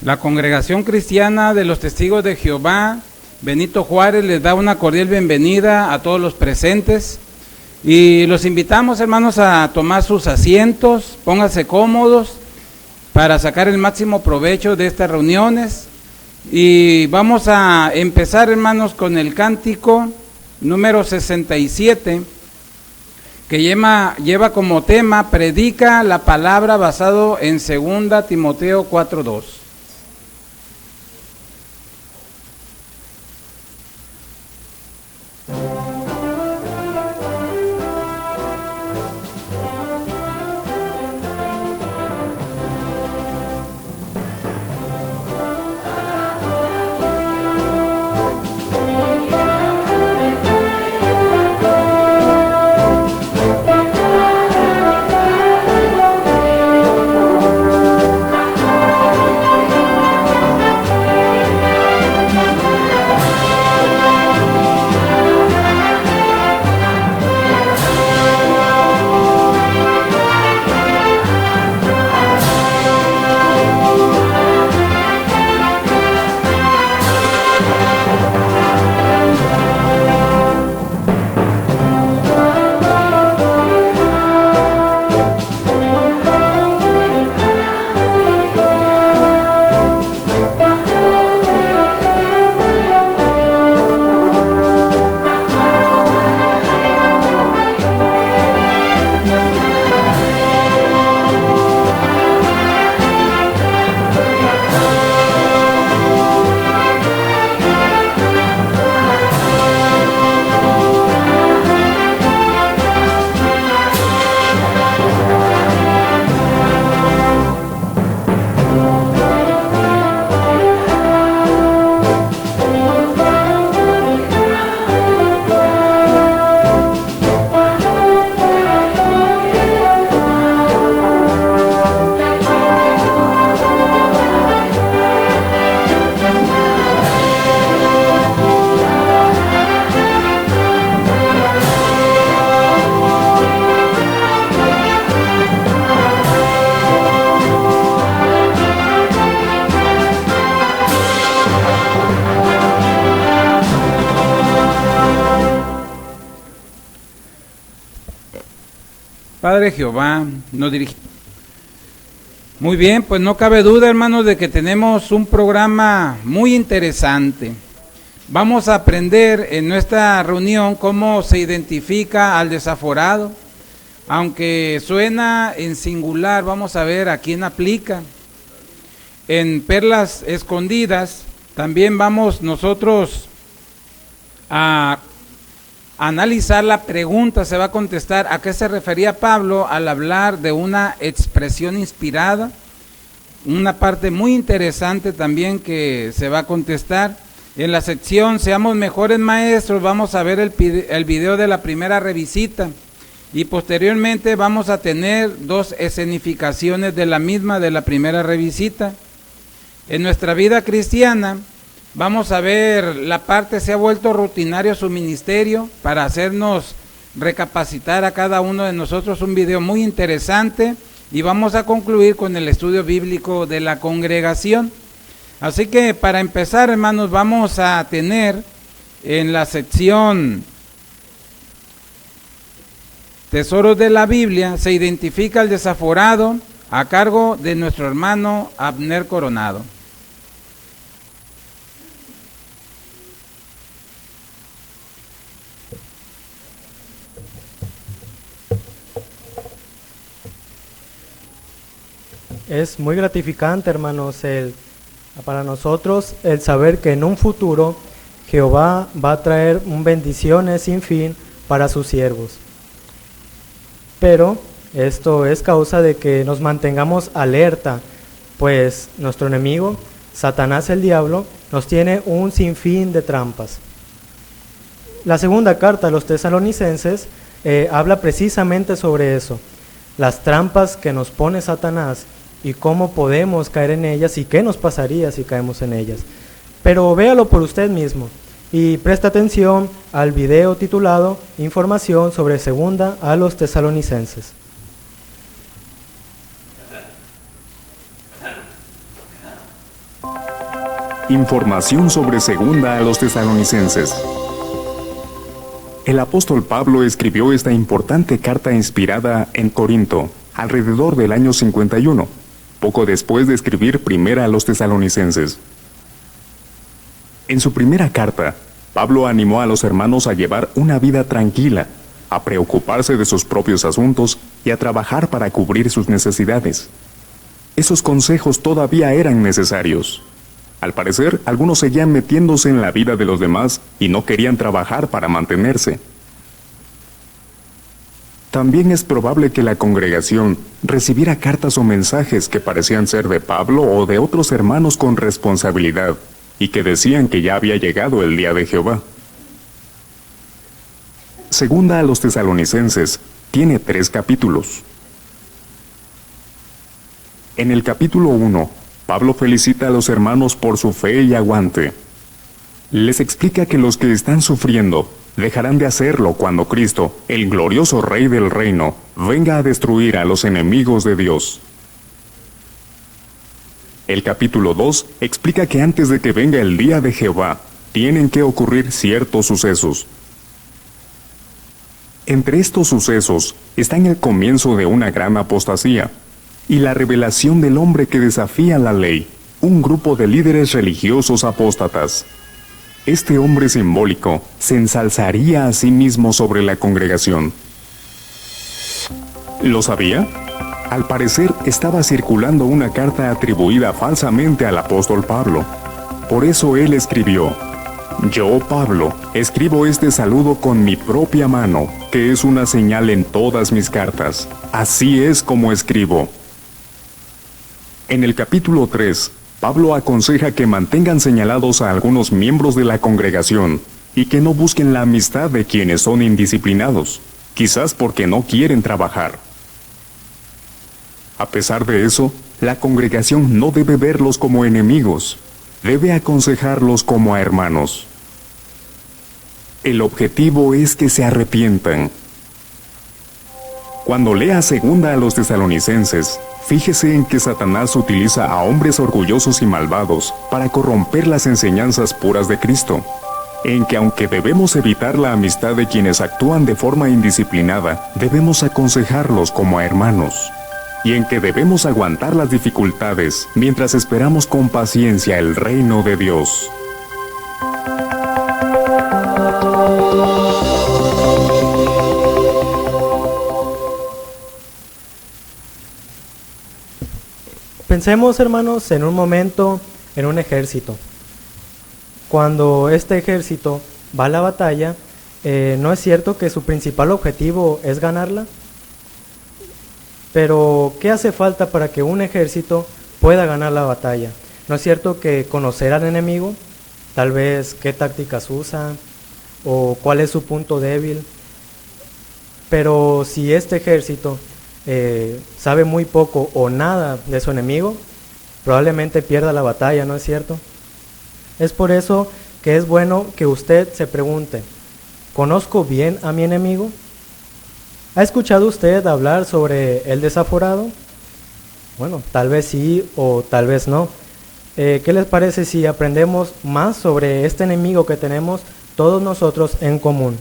La Congregación Cristiana de los Testigos de Jehová, Benito Juárez, les da una cordial bienvenida a todos los presentes y los invitamos, hermanos, a tomar sus asientos, pónganse cómodos para sacar el máximo provecho de estas reuniones. Y vamos a empezar, hermanos, con el cántico número 67, que lleva como tema, predica la palabra, basado en 2 Timoteo 4:2. Padre Jehová, nos dirige. Muy bien, pues no cabe duda, hermanos, de que tenemos un programa muy interesante. Vamos a aprender en nuestra reunión cómo se identifica al desaforado. Aunque suena en singular, vamos a ver a quién aplica. En perlas escondidas, también vamos nosotros a analizar la pregunta, se va a contestar a qué se refería Pablo al hablar de una expresión inspirada, una parte muy interesante también que se va a contestar. En la sección Seamos Mejores Maestros vamos a ver el video de la primera revisita y posteriormente vamos a tener 2 escenificaciones de la misma, de la primera revisita. En nuestra vida cristiana vamos a ver la parte, se ha vuelto rutinario su ministerio, para hacernos recapacitar a cada uno de nosotros, un video muy interesante, y vamos a concluir con el estudio bíblico de la congregación. Así que para empezar, hermanos, vamos a tener en la sección Tesoros de la Biblia, se identifica el desaforado, a cargo de nuestro hermano Abner Coronado. Es muy gratificante, hermanos, para nosotros el saber que en un futuro Jehová va a traer bendiciones sin fin para sus siervos. Pero esto es causa de que nos mantengamos alerta, pues nuestro enemigo, Satanás el diablo, nos tiene un sinfín de trampas. La segunda carta a los tesalonicenses habla precisamente sobre eso, las trampas que nos pone Satanás y cómo podemos caer en ellas y qué nos pasaría si caemos en ellas. Pero véalo por usted mismo y presta atención al video titulado Información sobre segunda a los tesalonicenses. Información sobre Segunda a los Tesalonicenses. El apóstol Pablo escribió esta importante carta inspirada en Corinto, alrededor del año 51, poco después de escribir Primera a los Tesalonicenses. En su primera carta, Pablo animó a los hermanos a llevar una vida tranquila, a preocuparse de sus propios asuntos y a trabajar para cubrir sus necesidades. Esos consejos todavía eran necesarios. Al parecer, algunos seguían metiéndose en la vida de los demás y no querían trabajar para mantenerse. También es probable que la congregación recibiera cartas o mensajes que parecían ser de Pablo o de otros hermanos con responsabilidad y que decían que ya había llegado el día de Jehová. Segunda a los Tesalonicenses tiene 3 capítulos. En el capítulo 1, Pablo felicita a los hermanos por su fe y aguante. Les explica que los que están sufriendo dejarán de hacerlo cuando Cristo, el glorioso Rey del reino, venga a destruir a los enemigos de Dios. El capítulo 2 explica que antes de que venga el día de Jehová, tienen que ocurrir ciertos sucesos. Entre estos sucesos está el comienzo de una gran apostasía y la revelación del hombre que desafía la ley, un grupo de líderes religiosos apóstatas. Este hombre simbólico se ensalzaría a sí mismo sobre la congregación. ¿Lo sabía? Al parecer estaba circulando una carta atribuida falsamente al apóstol Pablo. Por eso él escribió: Yo, Pablo, escribo este saludo con mi propia mano, que es una señal en todas mis cartas. Así es como escribo. En el capítulo 3, Pablo aconseja que mantengan señalados a algunos miembros de la congregación y que no busquen la amistad de quienes son indisciplinados, quizás porque no quieren trabajar. A pesar de eso, la congregación no debe verlos como enemigos, debe aconsejarlos como a hermanos. El objetivo es que se arrepientan. Cuando lea Segunda a los Tesalonicenses, fíjese en que Satanás utiliza a hombres orgullosos y malvados para corromper las enseñanzas puras de Cristo, en que aunque debemos evitar la amistad de quienes actúan de forma indisciplinada, debemos aconsejarlos como a hermanos, y en que debemos aguantar las dificultades mientras esperamos con paciencia el reino de Dios. Pensemos, hermanos, en un momento en un ejército. Cuando este ejército va a la batalla, ¿no es cierto que su principal objetivo es ganarla? Pero, ¿qué hace falta para que un ejército pueda ganar la batalla? ¿No es cierto que conocer al enemigo? Tal vez qué tácticas usa o cuál es su punto débil. Pero si este ejército sabe muy poco o nada de su enemigo, probablemente pierda la batalla, ¿no es cierto? Es por eso que es bueno que usted se pregunte: ¿conozco bien a mi enemigo? ¿Ha escuchado usted hablar sobre el desaforado? Bueno, tal vez sí o tal vez no. ¿Qué les parece si aprendemos más sobre este enemigo que tenemos todos nosotros en común?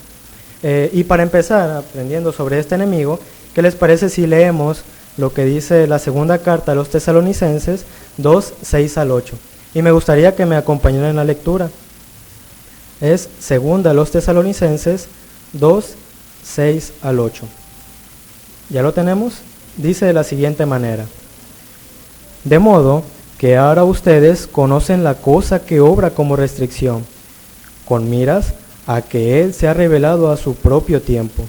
Y para empezar aprendiendo sobre este enemigo, ¿qué les parece si leemos lo que dice la segunda carta a los Tesalonicenses 2, 6 al 8? Y me gustaría que me acompañaran en la lectura. Es segunda a los Tesalonicenses 2, 6 al 8. ¿Ya lo tenemos? Dice de la siguiente manera: de modo que ahora ustedes conocen la cosa que obra como restricción, con miras a que Él se ha revelado a su propio tiempo.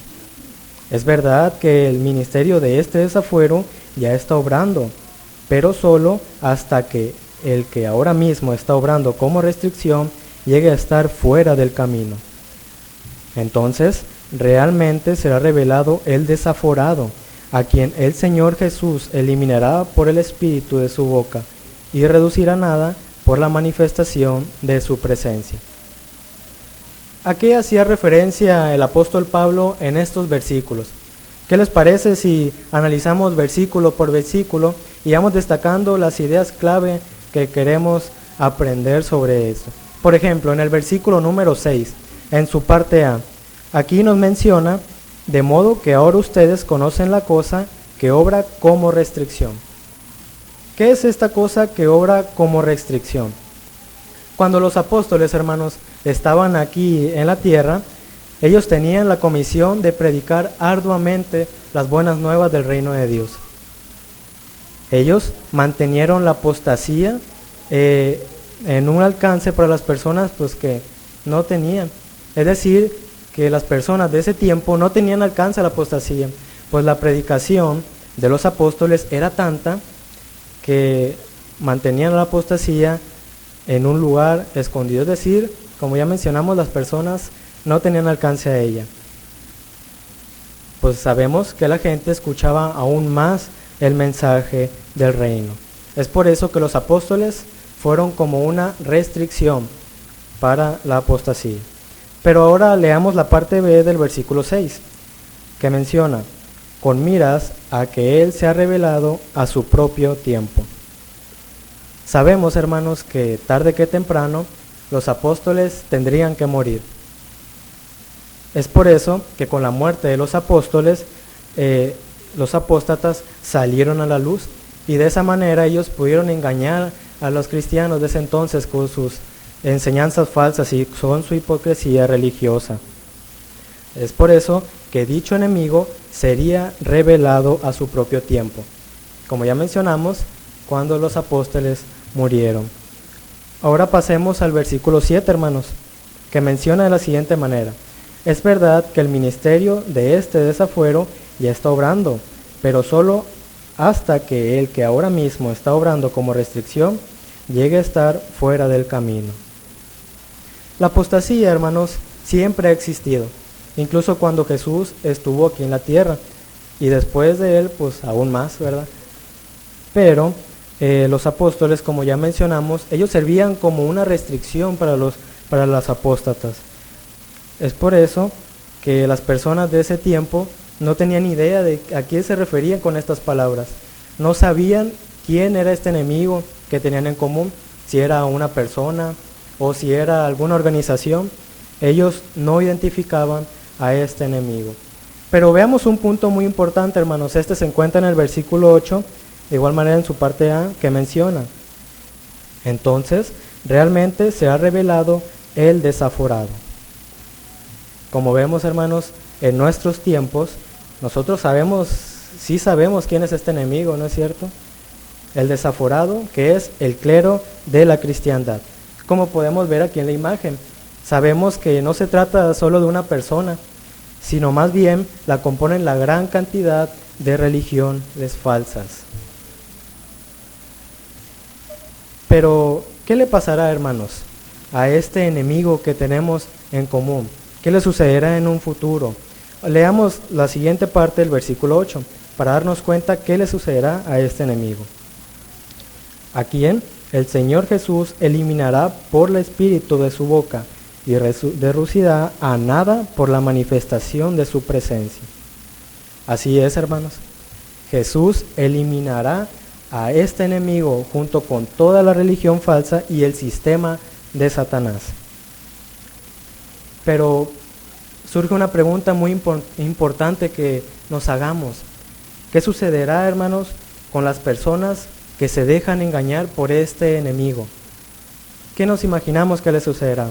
Es verdad que el ministerio de este desafuero ya está obrando, pero solo hasta que el que ahora mismo está obrando como restricción llegue a estar fuera del camino. Entonces, realmente será revelado el desaforado, a quien el Señor Jesús eliminará por el Espíritu de su boca y reducirá nada por la manifestación de su presencia. ¿A qué hacía referencia el apóstol Pablo en estos versículos? ¿Qué les parece si analizamos versículo por versículo y vamos destacando las ideas clave que queremos aprender sobre eso. Por ejemplo, en el versículo número 6, en su parte A, aquí nos menciona, de modo que ahora ustedes conocen la cosa que obra como restricción. ¿Qué es esta cosa que obra como restricción? Cuando los apóstoles, hermanos, estaban aquí en la tierra, ellos tenían la comisión de predicar arduamente las buenas nuevas del reino de Dios. Ellos mantenieron la apostasía en un alcance para las personas pues, que no tenían. Es decir, que las personas de ese tiempo no tenían alcance a la apostasía, pues la predicación de los apóstoles era tanta que mantenían la apostasía en un lugar escondido. Es decir, como ya mencionamos, las personas no tenían alcance a ella. Pues sabemos que la gente escuchaba aún más el mensaje del reino. Es por eso que los apóstoles fueron como una restricción para la apostasía. Pero ahora leamos la parte B del versículo 6, que menciona, con miras a que Él se ha revelado a su propio tiempo. Sabemos, hermanos, que tarde que temprano los apóstoles tendrían que morir. Es por eso que con la muerte de los apóstoles, los apóstatas salieron a la luz y de esa manera ellos pudieron engañar a los cristianos de ese entonces con sus enseñanzas falsas y con su hipocresía religiosa. Es por eso que dicho enemigo sería revelado a su propio tiempo, como ya mencionamos, cuando los apóstoles murieron. Ahora pasemos al versículo 7, hermanos, que menciona de la siguiente manera: es verdad que el ministerio de este desafuero ya está obrando, pero solo hasta que el que ahora mismo está obrando como restricción llegue a estar fuera del camino. La apostasía, hermanos, siempre ha existido, incluso cuando Jesús estuvo aquí en la tierra, y después de él, pues aún más, ¿verdad? Pero los apóstoles, como ya mencionamos, ellos servían como una restricción para las apóstatas. Es por eso que las personas de ese tiempo no tenían idea de a quién se referían con estas palabras. No sabían quién era este enemigo que tenían en común, si era una persona o si era alguna organización. Ellos no identificaban a este enemigo. Pero veamos un punto muy importante, hermanos. Este se encuentra en el versículo 8, de igual manera en su parte A, que menciona: entonces, realmente se ha revelado el desaforado. Como vemos, hermanos, en nuestros tiempos, nosotros sí sabemos quién es este enemigo, ¿no es cierto? El desaforado, que es el clero de la cristiandad. Como podemos ver aquí en la imagen, sabemos que no se trata solo de una persona, sino más bien la componen la gran cantidad de religiones falsas. Pero, ¿qué le pasará, hermanos, a este enemigo que tenemos en común? ¿Qué le sucederá en un futuro? Leamos la siguiente parte del versículo 8 para darnos cuenta qué le sucederá a este enemigo. ¿A quién? El Señor Jesús eliminará por el espíritu de su boca y reducirá a nada por la manifestación de su presencia. Así es, hermanos. Jesús eliminará a este enemigo junto con toda la religión falsa y el sistema de Satanás. Pero surge una pregunta muy importante que nos hagamos. ¿Qué sucederá, hermanos, con las personas que se dejan engañar por este enemigo? ¿Qué nos imaginamos que les sucederá?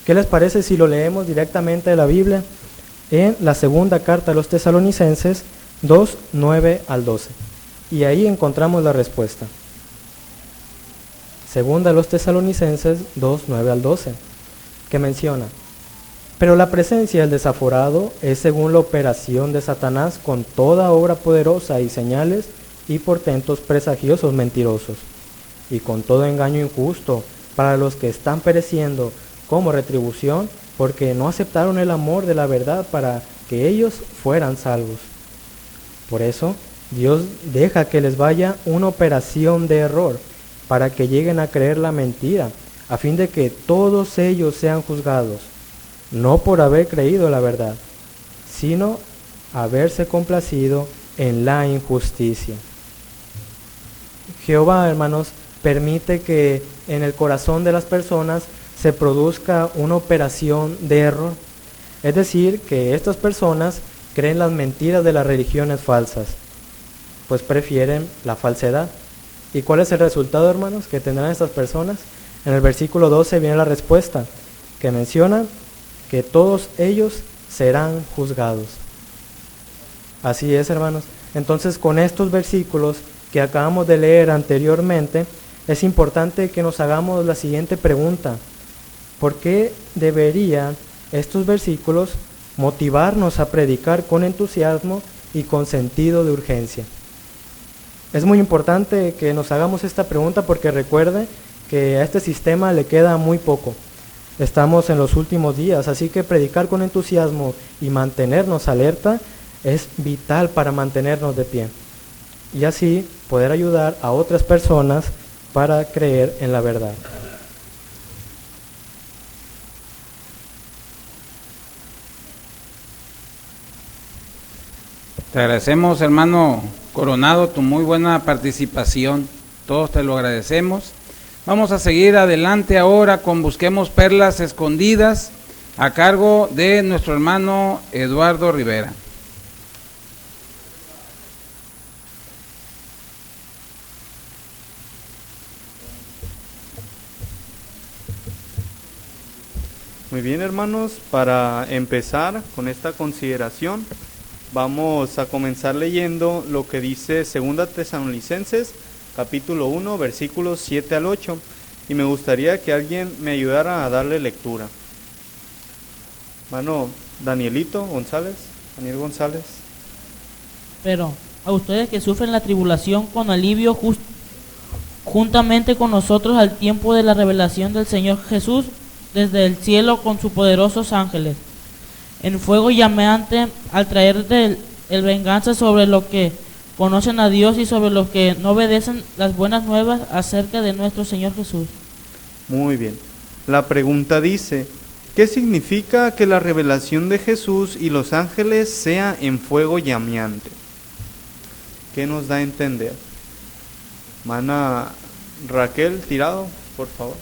¿Qué les parece si lo leemos directamente de la Biblia en la segunda carta a los Tesalonicenses 2, 9 al 12? Y ahí encontramos la respuesta. Segunda a los Tesalonicenses 2, 9 al 12, que menciona: pero la presencia del desaforado es según la operación de Satanás con toda obra poderosa y señales y portentos presagiosos mentirosos, y con todo engaño injusto para los que están pereciendo como retribución, porque no aceptaron el amor de la verdad para que ellos fueran salvos. Por eso, Dios deja que les vaya una operación de error, para que lleguen a creer la mentira, a fin de que todos ellos sean juzgados, no por haber creído la verdad, sino haberse complacido en la injusticia. Jehová, hermanos, permite que en el corazón de las personas se produzca una operación de error. Es decir, que estas personas creen las mentiras de las religiones falsas, pues prefieren la falsedad. ¿Y cuál es el resultado, hermanos, que tendrán estas personas? En el versículo 12 viene la respuesta, que menciona que todos ellos serán juzgados. Así es, hermanos. Entonces, con estos versículos que acabamos de leer anteriormente, es importante que nos hagamos la siguiente pregunta: ¿por qué deberían estos versículos motivarnos a predicar con entusiasmo y con sentido de urgencia? Es muy importante que nos hagamos esta pregunta porque recuerde que a este sistema le queda muy poco. Estamos en los últimos días, así que predicar con entusiasmo y mantenernos alerta es vital para mantenernos de pie y así poder ayudar a otras personas para creer en la verdad. Te agradecemos, hermano Coronado, tu muy buena participación. Todos te lo agradecemos. Vamos a seguir adelante ahora con Busquemos Perlas Escondidas, a cargo de nuestro hermano Eduardo Rivera. Muy bien, hermanos, para empezar con esta consideración, vamos a comenzar leyendo lo que dice 2 Tesalonicenses, capítulo 1, versículos 7 al 8, y me gustaría que alguien me ayudara a darle lectura. Hermano Daniel González. Pero a ustedes que sufren la tribulación con alivio juntamente con nosotros al tiempo de la revelación del Señor Jesús desde el cielo con sus poderosos ángeles, en fuego llameante, al traer el venganza sobre los que conocen a Dios y sobre los que no obedecen las buenas nuevas acerca de nuestro Señor Jesús. Muy bien. La pregunta dice, ¿qué significa que la revelación de Jesús y los ángeles sea en fuego llameante? ¿Qué nos da a entender? Hermana Raquel Tirado, por favor.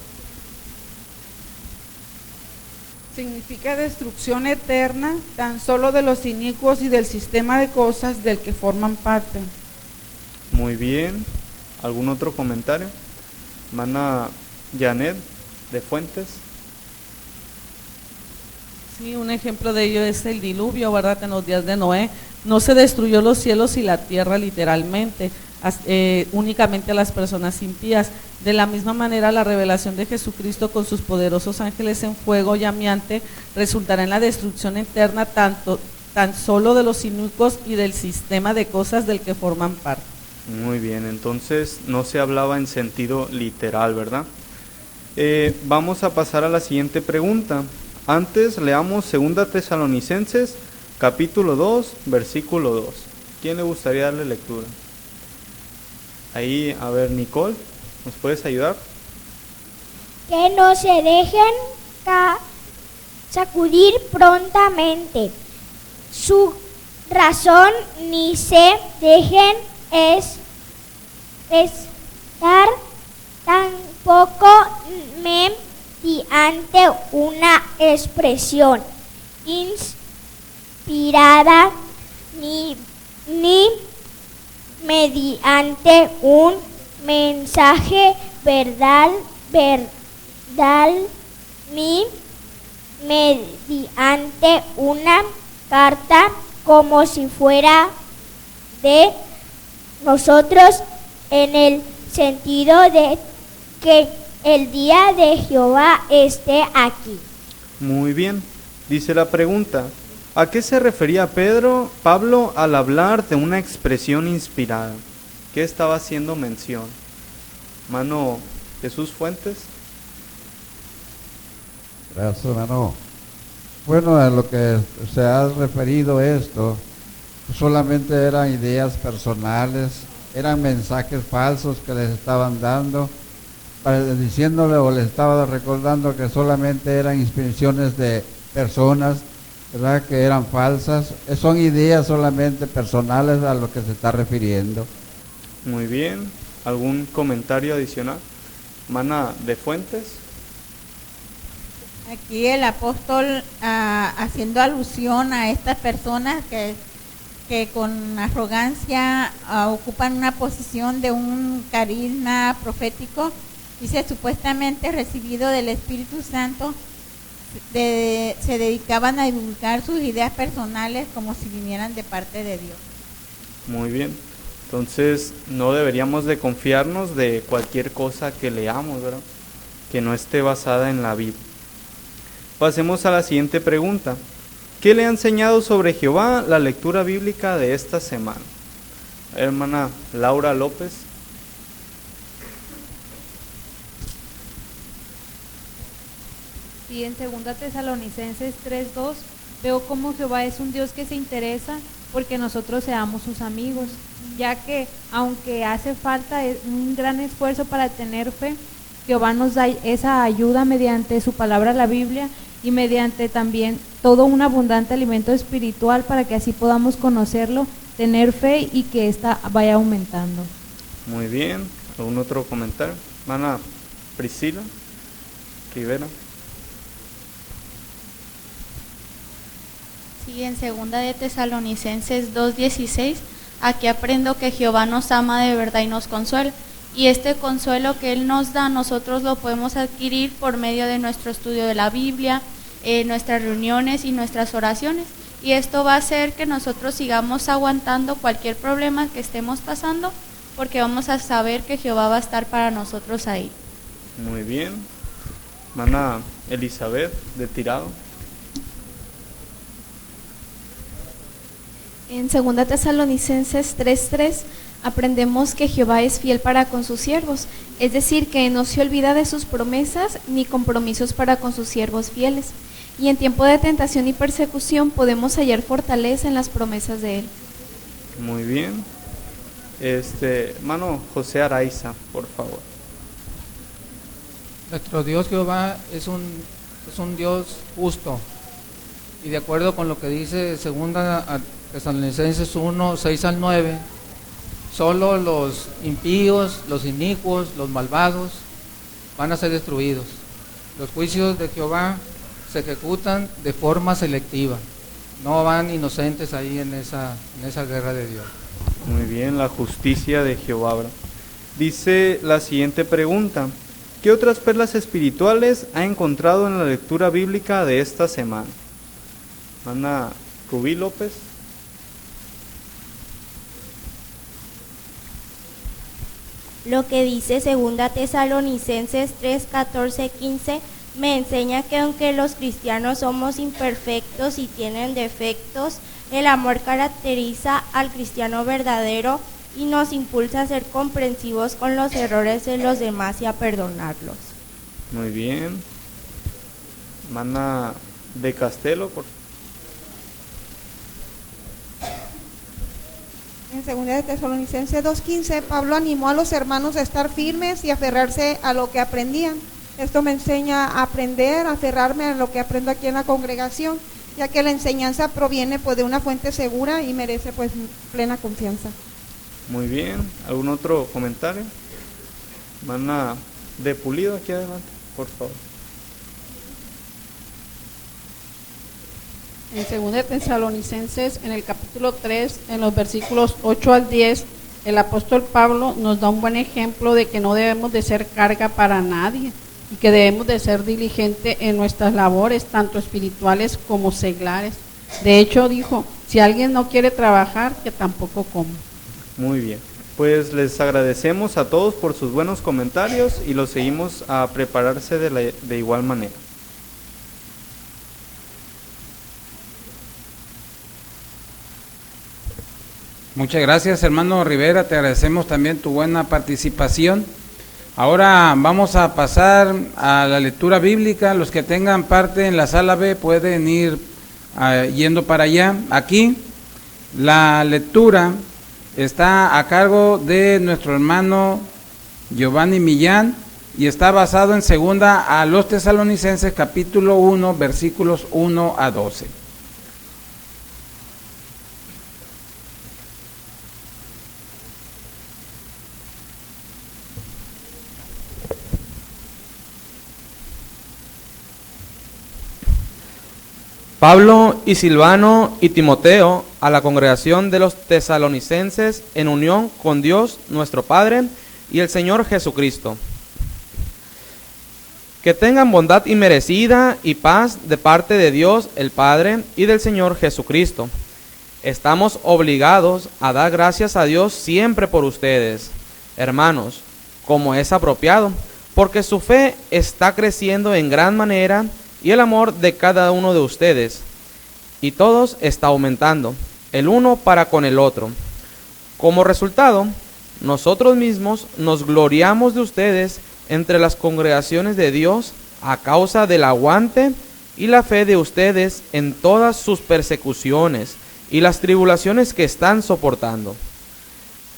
Significa destrucción eterna, tan solo de los inicuos y del sistema de cosas del que forman parte. Muy bien. ¿Algún otro comentario? Hermana Janet de Fuentes. Sí, un ejemplo de ello es el diluvio, ¿verdad? En los días de Noé no se destruyó los cielos y la tierra literalmente, únicamente a las personas impías. De la misma manera, la revelación de Jesucristo con sus poderosos ángeles en fuego llameante resultará en la destrucción eterna tan solo de los inicuos y del sistema de cosas del que forman parte. Muy bien, entonces no se hablaba en sentido literal, ¿verdad? Vamos a pasar a la siguiente pregunta. Antes leamos 2 Tesalonicenses, capítulo 2, versículo 2. ¿Quién le gustaría darle lectura? Ahí, a ver, Nicole, ¿nos puedes ayudar? Que no se dejen sacudir prontamente su razón, ni se dejen estar tampoco mediante una expresión inspirada ni mediante un mensaje verdad ni mediante una carta como si fuera de nosotros, en el sentido de que el día de Jehová esté aquí. Muy bien, dice la pregunta, ¿a qué se refería Pablo al hablar de una expresión inspirada? ¿Qué estaba haciendo mención? Hermano Jesús Fuentes. Gracias, hermano. Bueno, a lo que se ha referido esto, solamente eran ideas personales, eran mensajes falsos que les estaban dando, diciéndole o les estaba recordando que solamente eran inspiraciones de personas, ¿verdad?, que eran falsas. Son ideas solamente personales a lo que se está refiriendo. Muy bien. ¿Algún comentario adicional? Hermana de Fuentes. Aquí el apóstol haciendo alusión a estas personas que con arrogancia ocupan una posición de un carisma profético, dice supuestamente recibido del Espíritu Santo, se dedicaban a divulgar sus ideas personales como si vinieran de parte de Dios. Muy bien. Entonces no deberíamos de confiarnos de cualquier cosa que leamos, ¿verdad? Que no esté basada en la Biblia. Pasemos a la siguiente pregunta. ¿Qué le ha enseñado sobre Jehová la lectura bíblica de esta semana? Hermana Laura López. Sí, en 2 Tesalonicenses 3:2 veo cómo Jehová es un Dios que se interesa porque nosotros seamos sus amigos, ya que aunque hace falta un gran esfuerzo para tener fe, Jehová nos da esa ayuda mediante su palabra, la Biblia, y mediante también todo un abundante alimento espiritual para que así podamos conocerlo, tener fe y que ésta vaya aumentando. Muy bien. ¿Algún otro comentario? Hermana Priscila Rivera. Sí, en 2 de Tesalonicenses 2:16, aquí aprendo que Jehová nos ama de verdad y nos consuela. Y este consuelo que Él nos da, nosotros lo podemos adquirir por medio de nuestro estudio de la Biblia, nuestras reuniones y nuestras oraciones. Y esto va a hacer que nosotros sigamos aguantando cualquier problema que estemos pasando, porque vamos a saber que Jehová va a estar para nosotros ahí. Muy bien. Hermana Elizabeth de Tirado. En 2 Tesalonicenses 3:3 aprendemos que Jehová es fiel para con sus siervos, es decir, que no se olvida de sus promesas ni compromisos para con sus siervos fieles. Y en tiempo de tentación y persecución podemos hallar fortaleza en las promesas de Él. Muy bien. Hermano José Araiza, por favor. Nuestro Dios Jehová es un Dios justo, y de acuerdo con lo que dice 2 Tesalonicenses 1:6-9, solo los impíos, los inicuos, los malvados van a ser destruidos. Los juicios de Jehová se ejecutan de forma selectiva, no van inocentes ahí en esa guerra de Dios. Muy bien, la justicia de Jehová. Dice la siguiente pregunta: ¿qué otras perlas espirituales ha encontrado en la lectura bíblica de esta semana? Ana Rubí López. Lo que dice 2 Tesalonicenses 3:14-15 me enseña que aunque los cristianos somos imperfectos y tienen defectos, el amor caracteriza al cristiano verdadero y nos impulsa a ser comprensivos con los errores de los demás y a perdonarlos. Muy bien. Hermana de Castelo, por favor. En 2 Tesalonicenses 2:15, Pablo animó a los hermanos a estar firmes y aferrarse a lo que aprendían. Esto me enseña a aprender, a aferrarme a lo que aprendo aquí en la congregación, ya que la enseñanza proviene pues de una fuente segura y merece pues plena confianza. Muy bien. ¿Algún otro comentario? Hermana de Pulido, aquí adelante, por favor. En 2 Tesalonicenses, en el capítulo 3, en los versículos 8 al 10, el apóstol Pablo nos da un buen ejemplo de que no debemos de ser carga para nadie y que debemos de ser diligentes en nuestras labores, tanto espirituales como seglares. De hecho, dijo, si alguien no quiere trabajar, que tampoco coma. Muy bien. Pues les agradecemos a todos por sus buenos comentarios y los seguimos a prepararse de igual manera. Muchas gracias, hermano Rivera, te agradecemos también tu buena participación. Ahora vamos a pasar a la lectura bíblica. Los que tengan parte en la sala B pueden ir yendo para allá. Aquí la lectura está a cargo de nuestro hermano Giovanni Millán y está basado en 2 a los Tesalonicenses capítulo 1 versículos 1 a 12. Pablo y Silvano y Timoteo, a la congregación de los tesalonicenses en unión con Dios nuestro Padre y el Señor Jesucristo. Que tengan bondad inmerecida y paz de parte de Dios el Padre y del Señor Jesucristo. Estamos obligados a dar gracias a Dios siempre por ustedes, hermanos, como es apropiado, porque su fe está creciendo en gran manera y el amor de cada uno de ustedes, y todos está aumentando, el uno para con el otro. Como resultado, nosotros mismos nos gloriamos de ustedes entre las congregaciones de Dios a causa del aguante y la fe de ustedes en todas sus persecuciones y las tribulaciones que están soportando.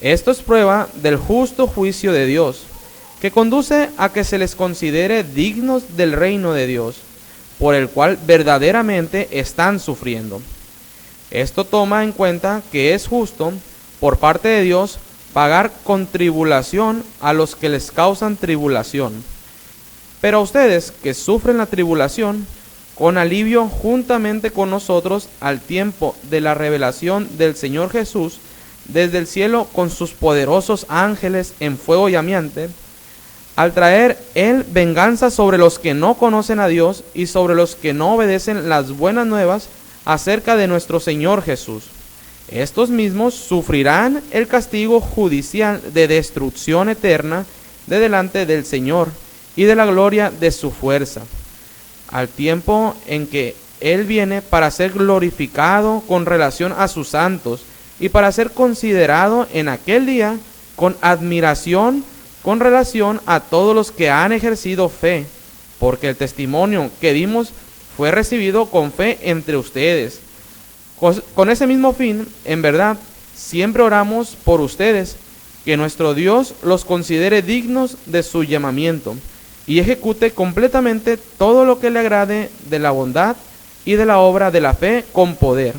Esto es prueba del justo juicio de Dios, que conduce a que se les considere dignos del reino de Dios, por el cual verdaderamente están sufriendo. Esto toma en cuenta que es justo, por parte de Dios, pagar con tribulación a los que les causan tribulación. Pero a ustedes que sufren la tribulación, con alivio juntamente con nosotros al tiempo de la revelación del Señor Jesús, desde el cielo con sus poderosos ángeles en fuego llameante, al traer Él venganza sobre los que no conocen a Dios y sobre los que no obedecen las buenas nuevas acerca de nuestro Señor Jesús. Estos mismos sufrirán el castigo judicial de destrucción eterna de delante del Señor y de la gloria de su fuerza, al tiempo en que Él viene para ser glorificado con relación a sus santos y para ser considerado en aquel día con admiración con relación a todos los que han ejercido fe, porque el testimonio que dimos fue recibido con fe entre ustedes. Con ese mismo fin, en verdad, siempre oramos por ustedes, que nuestro Dios los considere dignos de su llamamiento y ejecute completamente todo lo que le agrade de la bondad y de la obra de la fe con poder,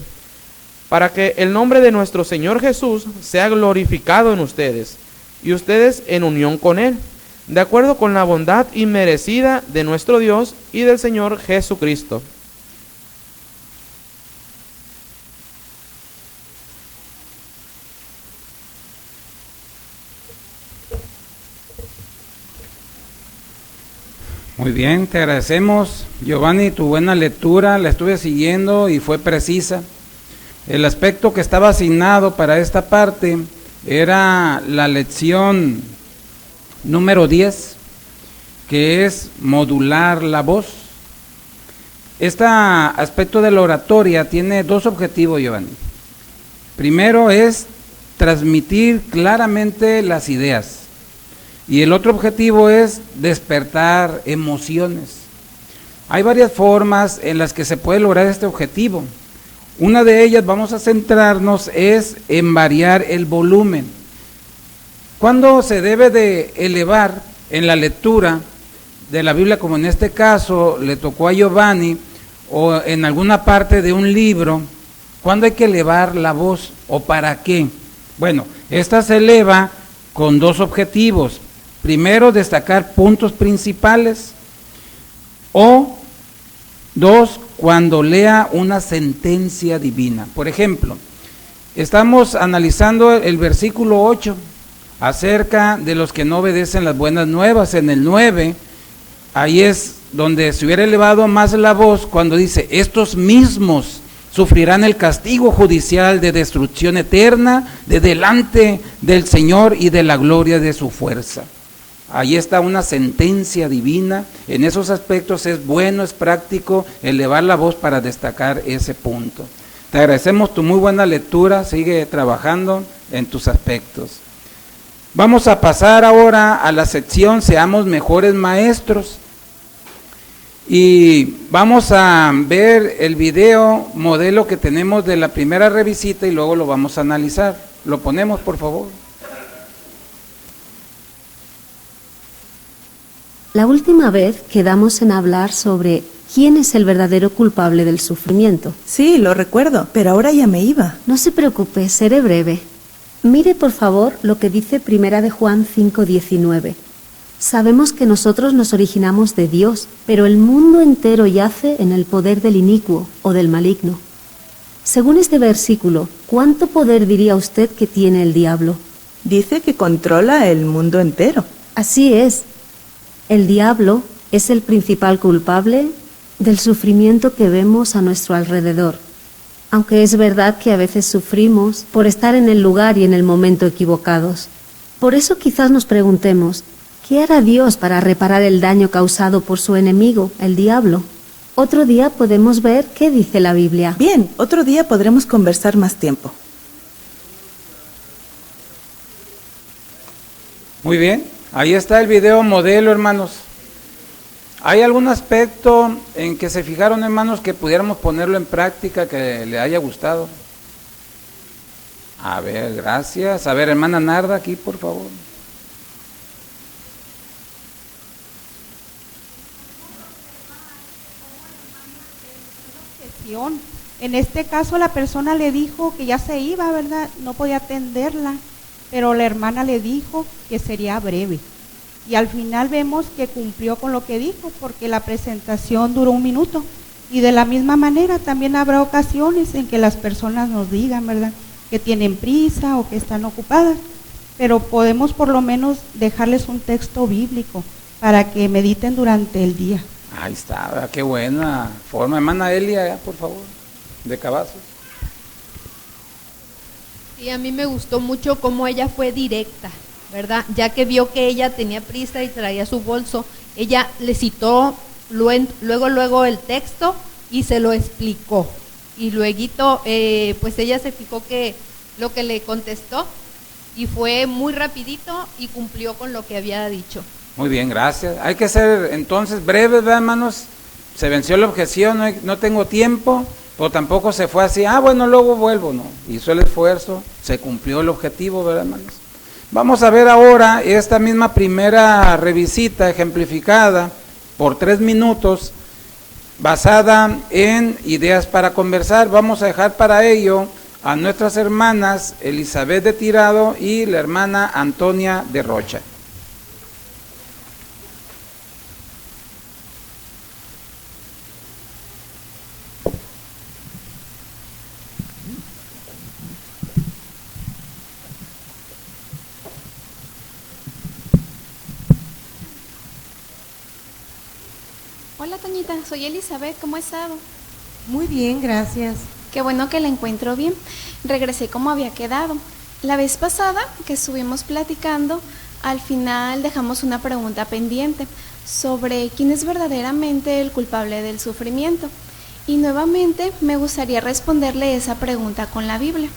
para que el nombre de nuestro Señor Jesús sea glorificado en ustedes, y ustedes en unión con Él, de acuerdo con la bondad inmerecida de nuestro Dios y del Señor Jesucristo. Muy bien, te agradecemos, Giovanni, tu buena lectura, la estuve siguiendo y fue precisa. El aspecto que estaba asignado para esta parte era la lección número 10, que es modular la voz. Este aspecto de la oratoria tiene dos objetivos, Giovanni. Primero es transmitir claramente las ideas, y el otro objetivo es despertar emociones. Hay varias formas en las que se puede lograr este objetivo. Una de ellas, vamos a centrarnos, es en variar el volumen. ¿Cuándo se debe de elevar en la lectura de la Biblia, como en este caso le tocó a Giovanni, o en alguna parte de un libro? ¿Cuándo hay que elevar la voz o para qué? Bueno, esta se eleva con dos objetivos. Primero, destacar puntos principales, o dos, cuando lea una sentencia divina. Por ejemplo, estamos analizando el versículo 8 acerca de los que no obedecen las buenas nuevas. En el 9, ahí es donde se hubiera elevado más la voz cuando dice: estos mismos sufrirán el castigo judicial de destrucción eterna de delante del Señor y de la gloria de su fuerza. Ahí está una sentencia divina. En esos aspectos es bueno, es práctico elevar la voz para destacar ese punto. Te agradecemos tu muy buena lectura, sigue trabajando en tus aspectos. Vamos a pasar ahora a la sección Seamos Mejores Maestros. Y vamos a ver el video modelo que tenemos de la primera revisita y luego lo vamos a analizar. Lo ponemos, por favor. La última vez quedamos en hablar sobre quién es el verdadero culpable del sufrimiento. Sí, lo recuerdo, pero ahora ya me iba. No se preocupe, seré breve. Mire por favor lo que dice Primera de Juan 5:19. Sabemos que nosotros nos originamos de Dios, pero el mundo entero yace en el poder del inicuo o del maligno. Según este versículo, ¿cuánto poder diría usted que tiene el diablo? Dice que controla el mundo entero. Así es. El diablo es el principal culpable del sufrimiento que vemos a nuestro alrededor. Aunque es verdad que a veces sufrimos por estar en el lugar y en el momento equivocados. Por eso quizás nos preguntemos, ¿qué hará Dios para reparar el daño causado por su enemigo, el diablo? Otro día podemos ver qué dice la Biblia. Bien, otro día podremos conversar más tiempo. Muy bien, ahí está el video modelo, hermanos. ¿Hay algún aspecto en que se fijaron, hermanos, que pudiéramos ponerlo en práctica, que le haya gustado? A ver, gracias. A ver, hermana Narda, aquí, por favor. En este caso la persona le dijo que ya se iba, ¿verdad? No podía atenderla, pero la hermana le dijo que sería breve. Y al final vemos que cumplió con lo que dijo, porque la presentación duró 1 minuto. Y de la misma manera también habrá ocasiones en que las personas nos digan, ¿verdad?, que tienen prisa o que están ocupadas, pero podemos por lo menos dejarles un texto bíblico para que mediten durante el día. Ahí está, ¿verdad? Qué buena forma. Hermana Elia, por favor, de Cavazos. Sí, a mí me gustó mucho cómo ella fue directa, ¿verdad? Ya que vio que ella tenía prisa y traía su bolso, ella le citó luego el texto y se lo explicó. Y luego, pues ella se fijó que lo que le contestó y fue muy rapidito y cumplió con lo que había dicho. Muy bien, gracias. Hay que ser entonces breves, ¿verdad, hermanos? Se venció la objeción, no tengo tiempo, pero tampoco se fue así, bueno, luego vuelvo, no. Hizo el esfuerzo, se cumplió el objetivo, ¿verdad, hermanos? Vamos a ver ahora esta misma primera revisita ejemplificada por 3 minutos, basada en ideas para conversar. Vamos a dejar para ello a nuestras hermanas Elizabeth de Tirado y la hermana Antonia de Rocha. Hola Toñita, soy Elizabeth, ¿cómo ha estado? Muy bien, gracias. Qué bueno que la encuentro bien. Regresé como había quedado. La vez pasada que estuvimos platicando, al final dejamos una pregunta pendiente sobre quién es verdaderamente el culpable del sufrimiento. Y nuevamente me gustaría responderle esa pregunta con la Biblia.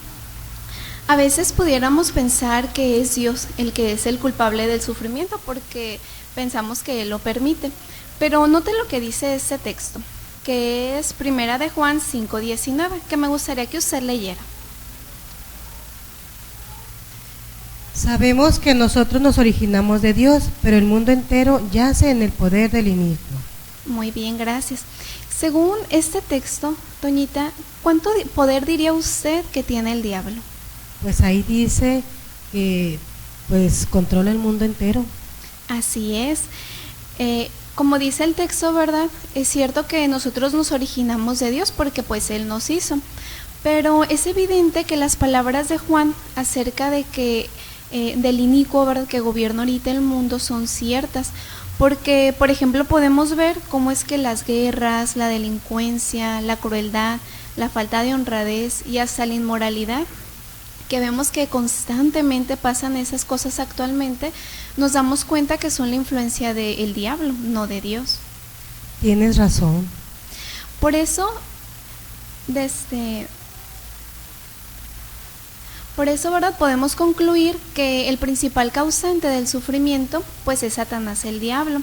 A veces pudiéramos pensar que es Dios el que es el culpable del sufrimiento porque pensamos que Él lo permite. Pero note lo que dice este texto, que es 1 de Juan 5:19, que me gustaría que usted leyera. Sabemos que nosotros nos originamos de Dios, pero el mundo entero yace en el poder del inicuo. Muy bien, gracias. Según este texto, Toñita, ¿cuánto poder diría usted que tiene el diablo? Pues ahí dice que pues controla el mundo entero. Así es. Como dice el texto, ¿verdad? Es cierto que nosotros nos originamos de Dios porque pues Él nos hizo, pero es evidente que las palabras de Juan acerca de que del inicuo, ¿verdad?, que gobierna ahorita el mundo son ciertas, porque por ejemplo podemos ver cómo es que las guerras, la delincuencia, la crueldad, la falta de honradez y hasta la inmoralidad, que vemos que constantemente pasan esas cosas actualmente, nos damos cuenta que son la influencia del diablo, no de Dios. Tienes razón. Por eso, ¿verdad?, podemos concluir que el principal causante del sufrimiento, pues es Satanás, el diablo.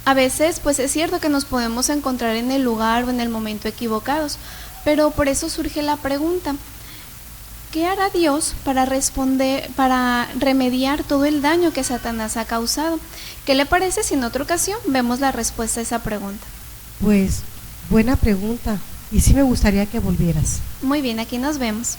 A veces, pues es cierto que nos podemos encontrar en el lugar o en el momento equivocados, pero por eso surge la pregunta: ¿qué hará Dios para remediar todo el daño que Satanás ha causado? ¿Qué le parece si en otra ocasión vemos la respuesta a esa pregunta? Pues, buena pregunta. Y sí me gustaría que volvieras. Muy bien, aquí nos vemos.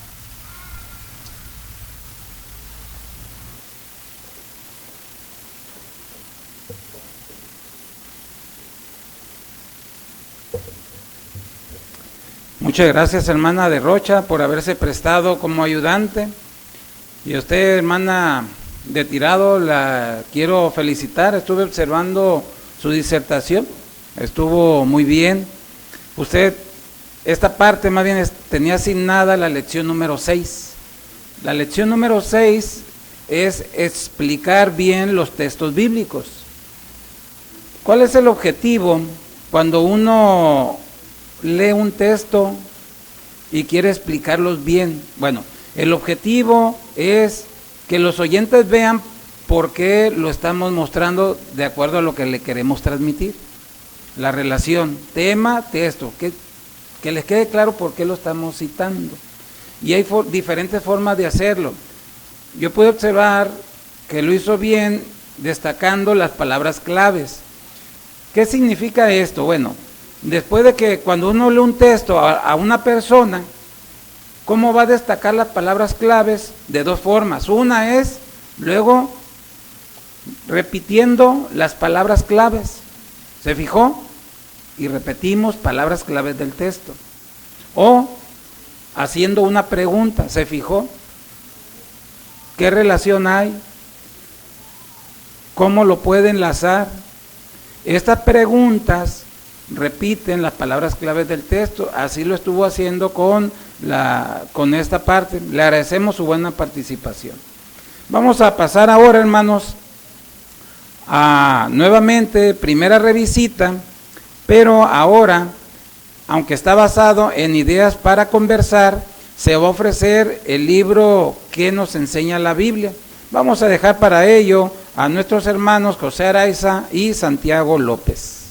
Muchas gracias, hermana de Rocha, por haberse prestado como ayudante. Y a usted, hermana de Tirado, la quiero felicitar. Estuve observando su disertación, estuvo muy bien. Usted, esta parte más bien tenía asignada la lección número 6. La lección número 6 es explicar bien los textos bíblicos. ¿Cuál es el objetivo cuando uno lee un texto y quiere explicarlos bien? Bueno, el objetivo es que los oyentes vean por qué lo estamos mostrando de acuerdo a lo que le queremos transmitir. La relación tema-texto, que les quede claro por qué lo estamos citando. Y hay diferentes formas de hacerlo. Yo pude observar que lo hizo bien destacando las palabras claves. ¿Qué significa esto? Bueno, después de que cuando uno lee un texto a una persona, ¿cómo va a destacar las palabras claves? De dos formas. Una es luego repitiendo las palabras claves. ¿Se fijó? Y repetimos palabras claves del texto. O haciendo una pregunta. ¿Se fijó? ¿Qué relación hay? ¿Cómo lo puede enlazar? Estas preguntas repiten las palabras claves del texto. Así lo estuvo haciendo con esta parte. Le agradecemos su buena participación. Vamos a pasar ahora, hermanos, a nuevamente primera revisita, pero ahora, aunque está basado en ideas para conversar, se va a ofrecer el libro que nos enseña la Biblia. Vamos a dejar para ello a nuestros hermanos José Araiza y Santiago López.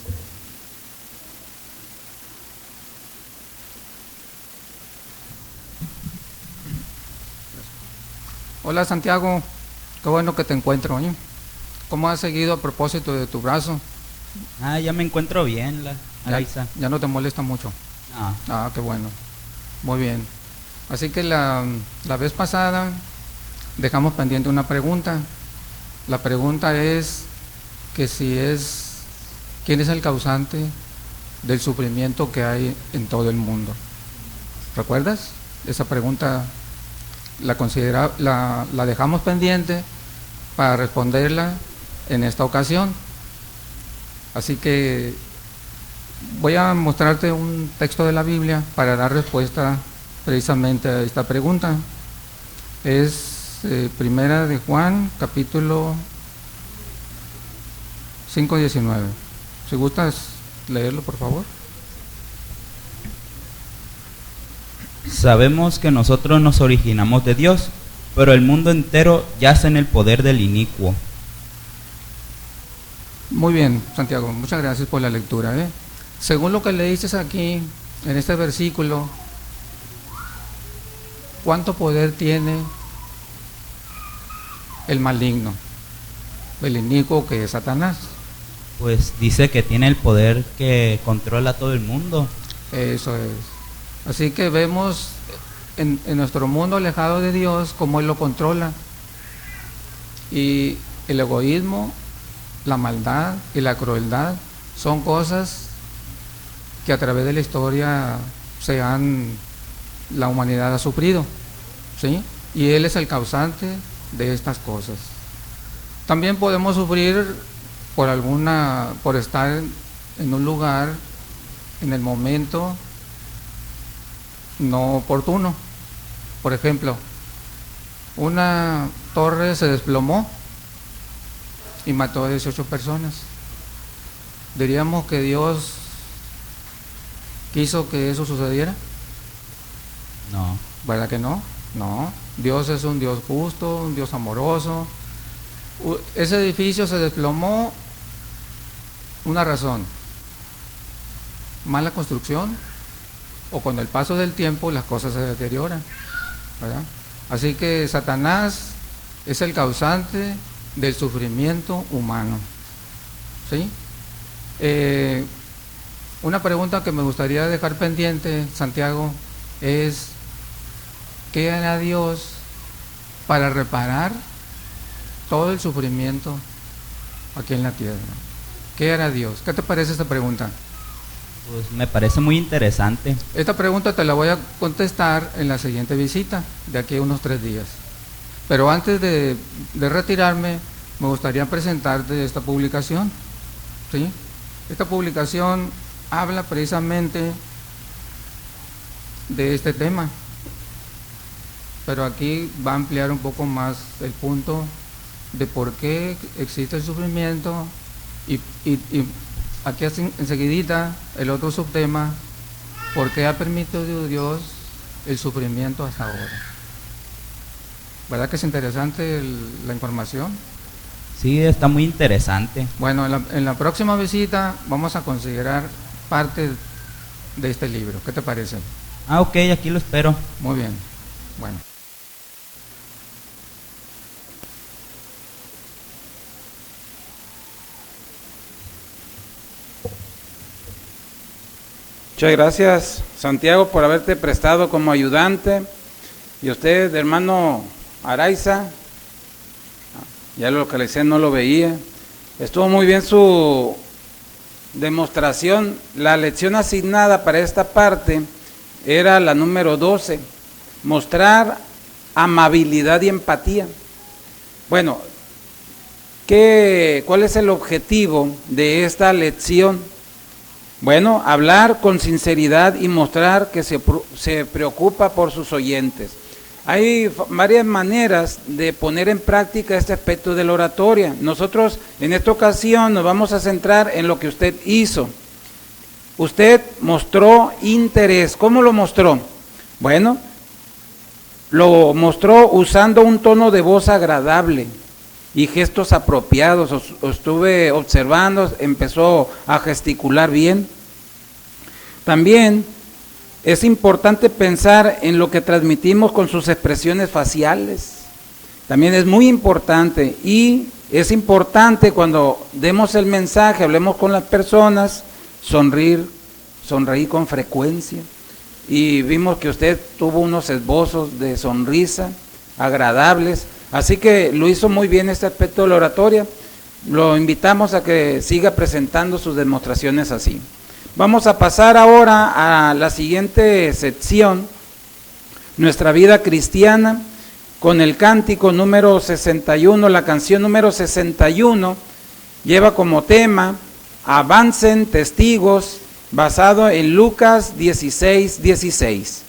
Hola Santiago, qué bueno que te encuentro. ¿Cómo has seguido a propósito de tu brazo? Ya me encuentro bien, Araiza. Ya no te molesta mucho. Qué bueno. Muy bien. Así que la vez pasada dejamos pendiente una pregunta. La pregunta es que ¿quién es el causante del sufrimiento que hay en todo el mundo? ¿Recuerdas? Esa pregunta la dejamos pendiente para responderla en esta ocasión. Así que voy a mostrarte un texto de la Biblia para dar respuesta precisamente a esta pregunta. Es Primera de Juan, capítulo 5:19. Si gustas leerlo, por favor. Sabemos que nosotros nos originamos de Dios, pero el mundo entero yace en el poder del inicuo. Muy bien, Santiago, muchas gracias por la lectura. Según lo que leíste aquí, en este versículo, ¿cuánto poder tiene el maligno, el inicuo, que es Satanás? Pues dice que tiene el poder que controla a todo el mundo. Eso es. Así que vemos en nuestro mundo alejado de Dios cómo Él lo controla. Y el egoísmo, la maldad y la crueldad son cosas que a través de la historia la humanidad ha sufrido, ¿sí? Y Él es el causante de estas cosas. También podemos sufrir por estar en un lugar en el momento no oportuno. Por ejemplo, una torre se desplomó y mató a 18 personas. ¿Diríamos que Dios quiso que eso sucediera? No. ¿Verdad que no? No. Dios es un Dios justo, un Dios amoroso. Ese edificio se desplomó, una razón: mala construcción, o con el paso del tiempo las cosas se deterioran, ¿verdad? Así que Satanás es el causante del sufrimiento humano, ¿sí? Una pregunta que me gustaría dejar pendiente, Santiago, es: ¿qué hará Dios para reparar todo el sufrimiento aquí en la tierra? ¿Qué hará Dios? ¿Qué te parece esta pregunta? Pues me parece muy interesante. Esta pregunta te la voy a contestar en la siguiente visita, de aquí a unos 3 días. Pero antes de retirarme, me gustaría presentarte esta publicación. ¿Sí? Esta publicación habla precisamente de este tema, pero aquí va a ampliar un poco más el punto de por qué existe el sufrimiento y aquí enseguidita el otro subtema, por qué ha permitido Dios el sufrimiento hasta ahora. ¿Verdad que es interesante la información? Sí, está muy interesante. Bueno, en la próxima visita vamos a considerar parte de este libro. ¿Qué te parece? Ah, ok, aquí lo espero. Muy bien. Bueno. Muchas gracias, Santiago, por haberte prestado como ayudante. Y usted, hermano Araiza, ya lo localicé, no lo veía. Estuvo muy bien su demostración. La lección asignada para esta parte era la número 12, mostrar amabilidad y empatía. Bueno, ¿cuál es el objetivo de esta lección? Bueno, hablar con sinceridad y mostrar que se preocupa por sus oyentes. Hay varias maneras de poner en práctica este aspecto de la oratoria. Nosotros en esta ocasión nos vamos a centrar en lo que usted hizo. Usted mostró interés. ¿Cómo lo mostró? Bueno, lo mostró usando un tono de voz agradable y gestos apropiados. Estuve observando, empezó a gesticular bien. También es importante pensar en lo que transmitimos con sus expresiones faciales. También es muy importante, y es importante cuando demos el mensaje, hablemos con las personas, sonreír con frecuencia. Y vimos que usted tuvo unos esbozos de sonrisa agradables, así que lo hizo muy bien este aspecto de la oratoria. Lo invitamos a que siga presentando sus demostraciones así. Vamos a pasar ahora a la siguiente sección, nuestra vida cristiana, con el cántico número 61. La canción número 61 lleva como tema Avancen testigos, basado en Lucas 16:16.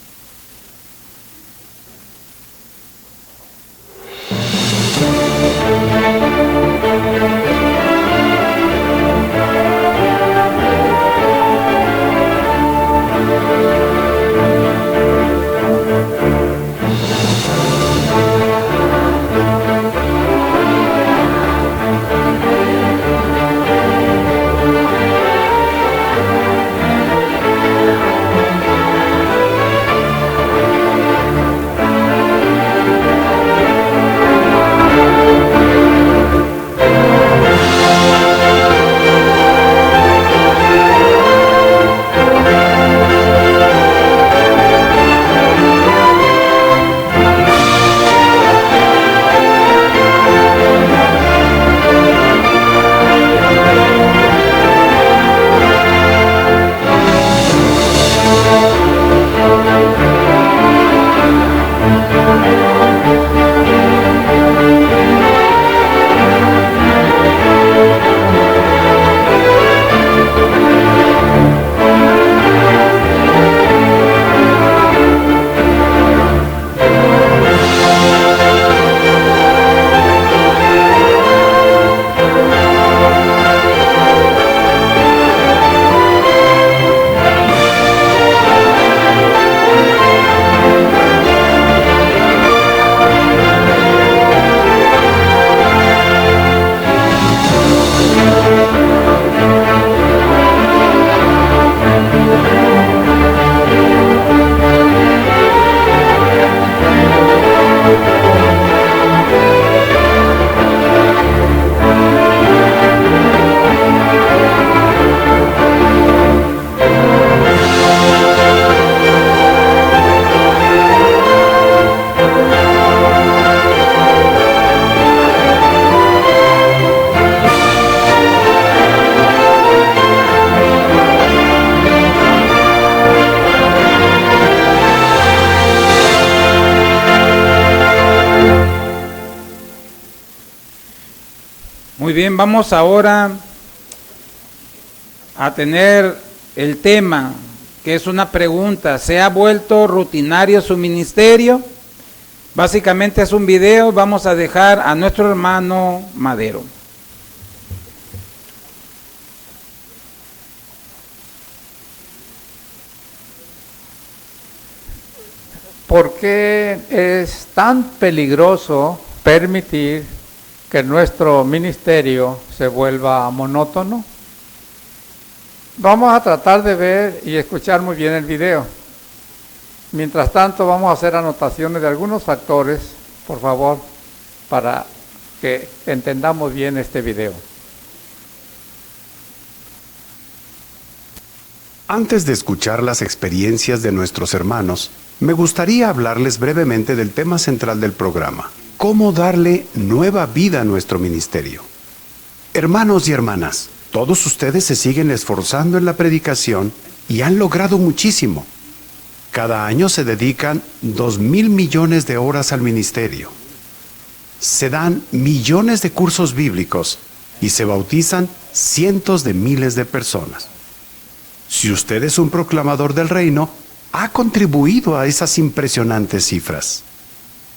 Muy bien, vamos ahora a tener el tema, que es una pregunta. ¿Se ha vuelto rutinario su ministerio? Básicamente es un video. Vamos a dejar a nuestro hermano Madero. ¿Por qué es tan peligroso permitir que nuestro ministerio se vuelva monótono? Vamos a tratar de ver y escuchar muy bien el video. Mientras tanto, vamos a hacer anotaciones de algunos factores, por favor, para que entendamos bien este video. Antes de escuchar las experiencias de nuestros hermanos, me gustaría hablarles brevemente del tema central del programa: cómo darle nueva vida a nuestro ministerio. Hermanos y hermanas, todos ustedes se siguen esforzando en la predicación y han logrado muchísimo. Cada año se dedican 2,000 millones de horas al ministerio. Se dan millones de cursos bíblicos y se bautizan cientos de miles de personas. Si usted es un proclamador del reino, ha contribuido a esas impresionantes cifras.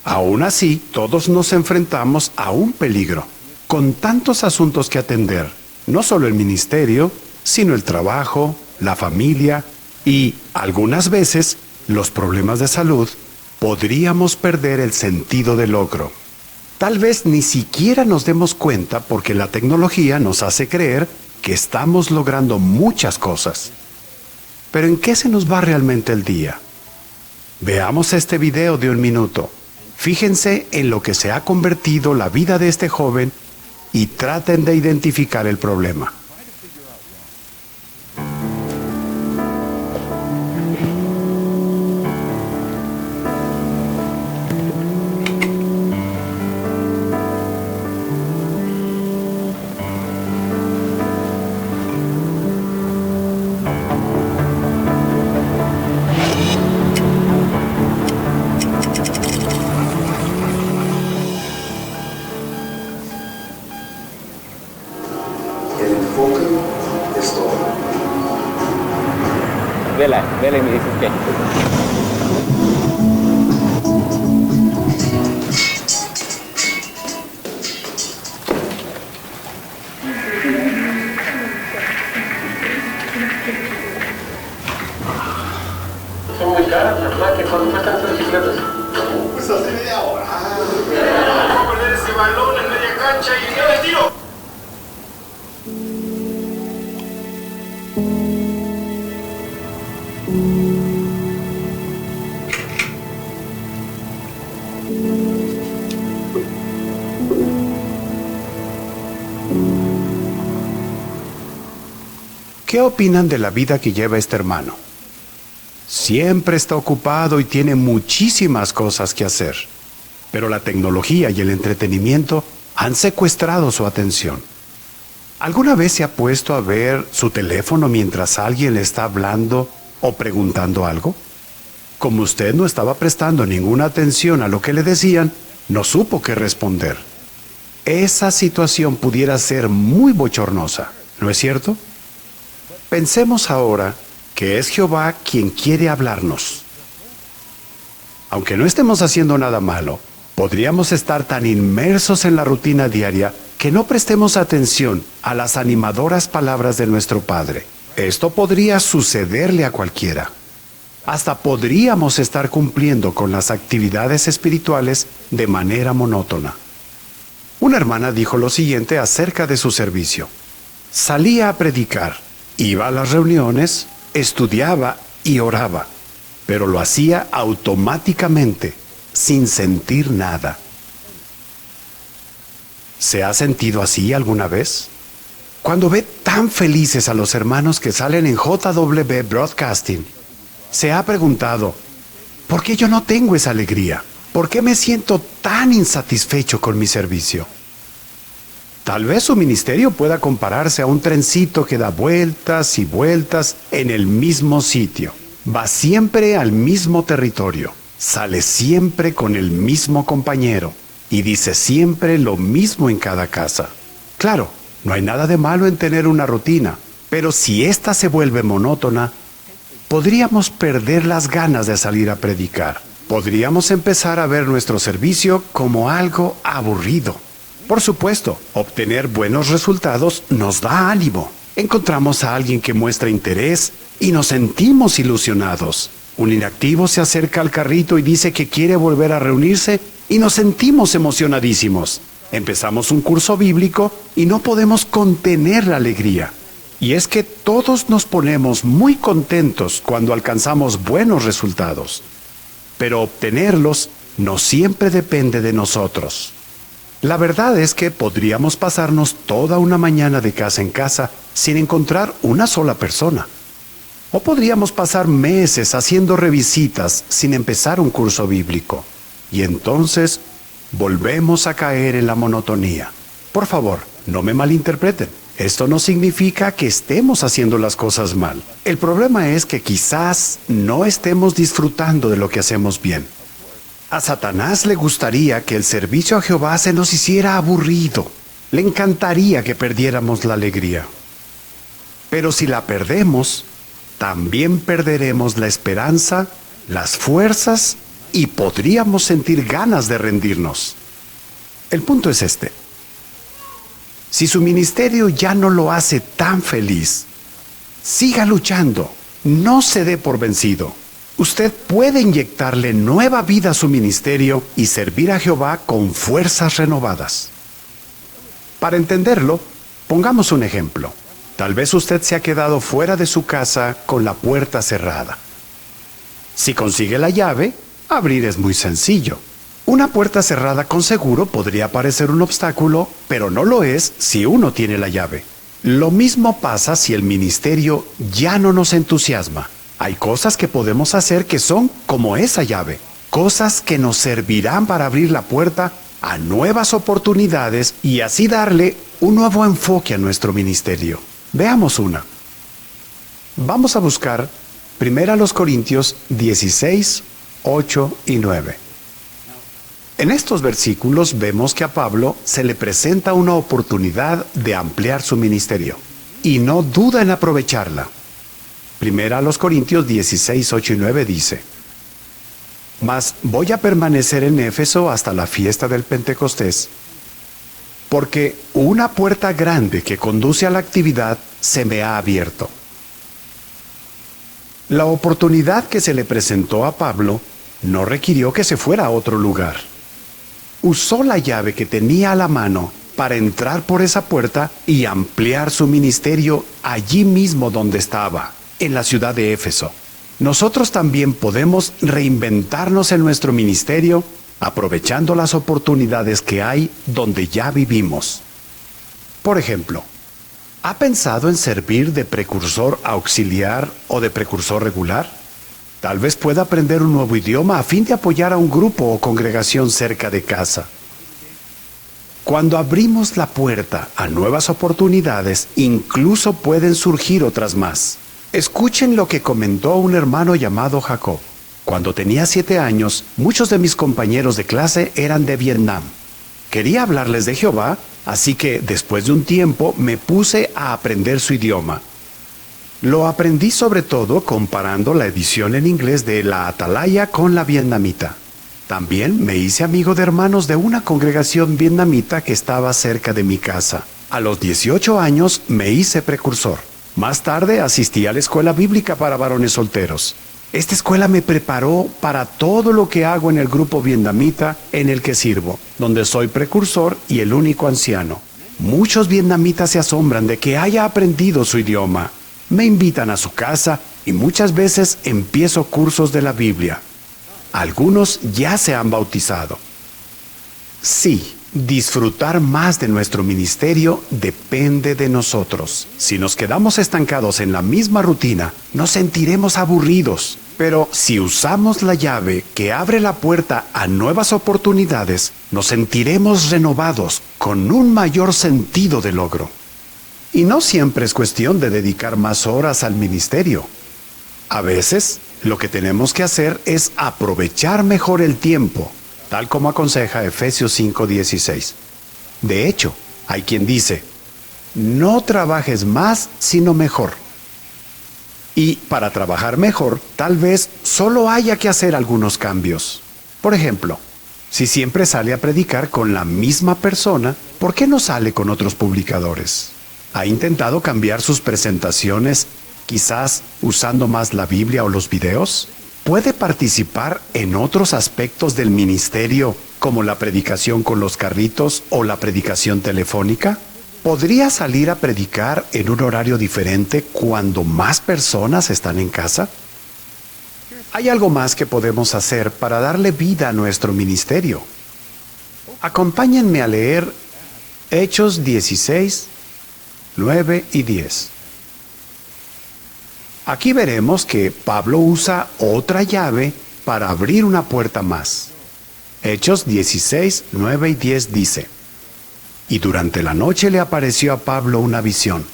Aún así, todos nos enfrentamos a un peligro, con tantos asuntos que atender, no solo el ministerio, sino el trabajo, la familia y, algunas veces, los problemas de salud. Podríamos perder el sentido del logro. Tal vez ni siquiera nos demos cuenta porque la tecnología nos hace creer que estamos logrando muchas cosas. Pero ¿en qué se nos va realmente el día? Veamos este video de 1 minuto. Fíjense en lo que se ha convertido la vida de este joven y traten de identificar el problema. Vela y me dices qué. Son muy caras, ¿verdad? Que cuando cuestan esas bicicletas. Pues hace media hora. Poner ese balón en media cancha y yo le tiro. ¿Qué opinan de la vida que lleva este hermano? Siempre está ocupado y tiene muchísimas cosas que hacer, pero la tecnología y el entretenimiento han secuestrado su atención. ¿Alguna vez se ha puesto a ver su teléfono mientras alguien le está hablando o preguntando algo? Como usted no estaba prestando ninguna atención a lo que le decían, no supo qué responder. Esa situación pudiera ser muy bochornosa, ¿no es cierto? Pensemos ahora que es Jehová quien quiere hablarnos. Aunque no estemos haciendo nada malo, podríamos estar tan inmersos en la rutina diaria que no prestemos atención a las animadoras palabras de nuestro Padre. Esto podría sucederle a cualquiera. Hasta podríamos estar cumpliendo con las actividades espirituales de manera monótona. Una hermana dijo lo siguiente acerca de su servicio: salía a predicar, iba a las reuniones, estudiaba y oraba, pero lo hacía automáticamente, sin sentir nada. ¿Se ha sentido así alguna vez? Cuando ve tan felices a los hermanos que salen en JW Broadcasting, ¿se ha preguntado, ¿por qué yo no tengo esa alegría? ¿Por qué me siento tan insatisfecho con mi servicio? Tal vez su ministerio pueda compararse a un trencito que da vueltas y vueltas en el mismo sitio. Va siempre al mismo territorio, sale siempre con el mismo compañero y dice siempre lo mismo en cada casa. Claro, no hay nada de malo en tener una rutina, pero si ésta se vuelve monótona, podríamos perder las ganas de salir a predicar. Podríamos empezar a ver nuestro servicio como algo aburrido. Por supuesto, obtener buenos resultados nos da ánimo. Encontramos a alguien que muestra interés y nos sentimos ilusionados. Un inactivo se acerca al carrito y dice que quiere volver a reunirse y nos sentimos emocionadísimos. Empezamos un curso bíblico y no podemos contener la alegría. Y es que todos nos ponemos muy contentos cuando alcanzamos buenos resultados. Pero obtenerlos no siempre depende de nosotros. La verdad es que podríamos pasarnos toda una mañana de casa en casa sin encontrar una sola persona. O podríamos pasar meses haciendo revisitas sin empezar un curso bíblico. Y entonces volvemos a caer en la monotonía. Por favor, no me malinterpreten. Esto no significa que estemos haciendo las cosas mal. El problema es que quizás no estemos disfrutando de lo que hacemos bien. A Satanás le gustaría que el servicio a Jehová se nos hiciera aburrido. Le encantaría que perdiéramos la alegría. Pero si la perdemos, también perderemos la esperanza, las fuerzas y podríamos sentir ganas de rendirnos. El punto es este. Si su ministerio ya no lo hace tan feliz, siga luchando, no se dé por vencido. Usted puede inyectarle nueva vida a su ministerio y servir a Jehová con fuerzas renovadas. Para entenderlo, pongamos un ejemplo. Tal vez usted se ha quedado fuera de su casa con la puerta cerrada. Si consigue la llave, abrir es muy sencillo. Una puerta cerrada con seguro podría parecer un obstáculo, pero no lo es si uno tiene la llave. Lo mismo pasa si el ministerio ya no nos entusiasma. Hay cosas que podemos hacer que son como esa llave, cosas que nos servirán para abrir la puerta a nuevas oportunidades y así darle un nuevo enfoque a nuestro ministerio. Veamos una. Vamos a buscar 1 Corintios 16, 8 y 9. En estos versículos vemos que a Pablo se le presenta una oportunidad de ampliar su ministerio y no duda en aprovecharla. 1 Corintios 16, 8 y 9 dice: Mas voy a permanecer en Éfeso hasta la fiesta del Pentecostés, porque una puerta grande que conduce a la actividad se me ha abierto. La oportunidad que se le presentó a Pablo no requirió que se fuera a otro lugar. Usó la llave que tenía a la mano para entrar por esa puerta y ampliar su ministerio allí mismo donde estaba, en la ciudad de Éfeso. Nosotros también podemos reinventarnos en nuestro ministerio aprovechando las oportunidades que hay donde ya vivimos. Por ejemplo, ¿ha pensado en servir de precursor auxiliar o de precursor regular? Tal vez pueda aprender un nuevo idioma a fin de apoyar a un grupo o congregación cerca de casa. Cuando abrimos la puerta a nuevas oportunidades, incluso pueden surgir otras más. Escuchen lo que comentó un hermano llamado Jacob. Cuando tenía 7 años, muchos de mis compañeros de clase eran de Vietnam. Quería hablarles de Jehová, así que después de un tiempo me puse a aprender su idioma. Lo aprendí sobre todo comparando la edición en inglés de la Atalaya con la vietnamita. También me hice amigo de hermanos de una congregación vietnamita que estaba cerca de mi casa. A los 18 años me hice precursor. Más tarde asistí a la escuela bíblica para varones solteros. Esta escuela me preparó para todo lo que hago en el grupo vietnamita en el que sirvo, donde soy precursor y el único anciano. Muchos vietnamitas se asombran de que haya aprendido su idioma. Me invitan a su casa y muchas veces empiezo cursos de la Biblia. Algunos ya se han bautizado. Sí, disfrutar más de nuestro ministerio depende de nosotros. Si nos quedamos estancados en la misma rutina, nos sentiremos aburridos. Pero si usamos la llave que abre la puerta a nuevas oportunidades, nos sentiremos renovados con un mayor sentido de logro. Y no siempre es cuestión de dedicar más horas al ministerio. A veces, lo que tenemos que hacer es aprovechar mejor el tiempo, tal como aconseja Efesios 5:16. De hecho, Hay quien dice, no trabajes más, sino mejor. Y para trabajar mejor, tal vez solo haya que hacer algunos cambios. Por ejemplo, si siempre sale a predicar con la misma persona, ¿por qué no sale con otros publicadores? ¿Ha intentado cambiar sus presentaciones, quizás usando más la Biblia o los videos? ¿Puede participar en otros aspectos del ministerio, como la predicación con los carritos o la predicación telefónica? ¿Podría salir a predicar en un horario diferente cuando más personas están en casa? Hay algo más que podemos hacer para darle vida a nuestro ministerio. Acompáñenme a leer Hechos 16, 9 y 10. Aquí veremos que Pablo usa otra llave para abrir una puerta más. Hechos 16, 9 y 10 dice: Y durante la noche le apareció a Pablo una visión.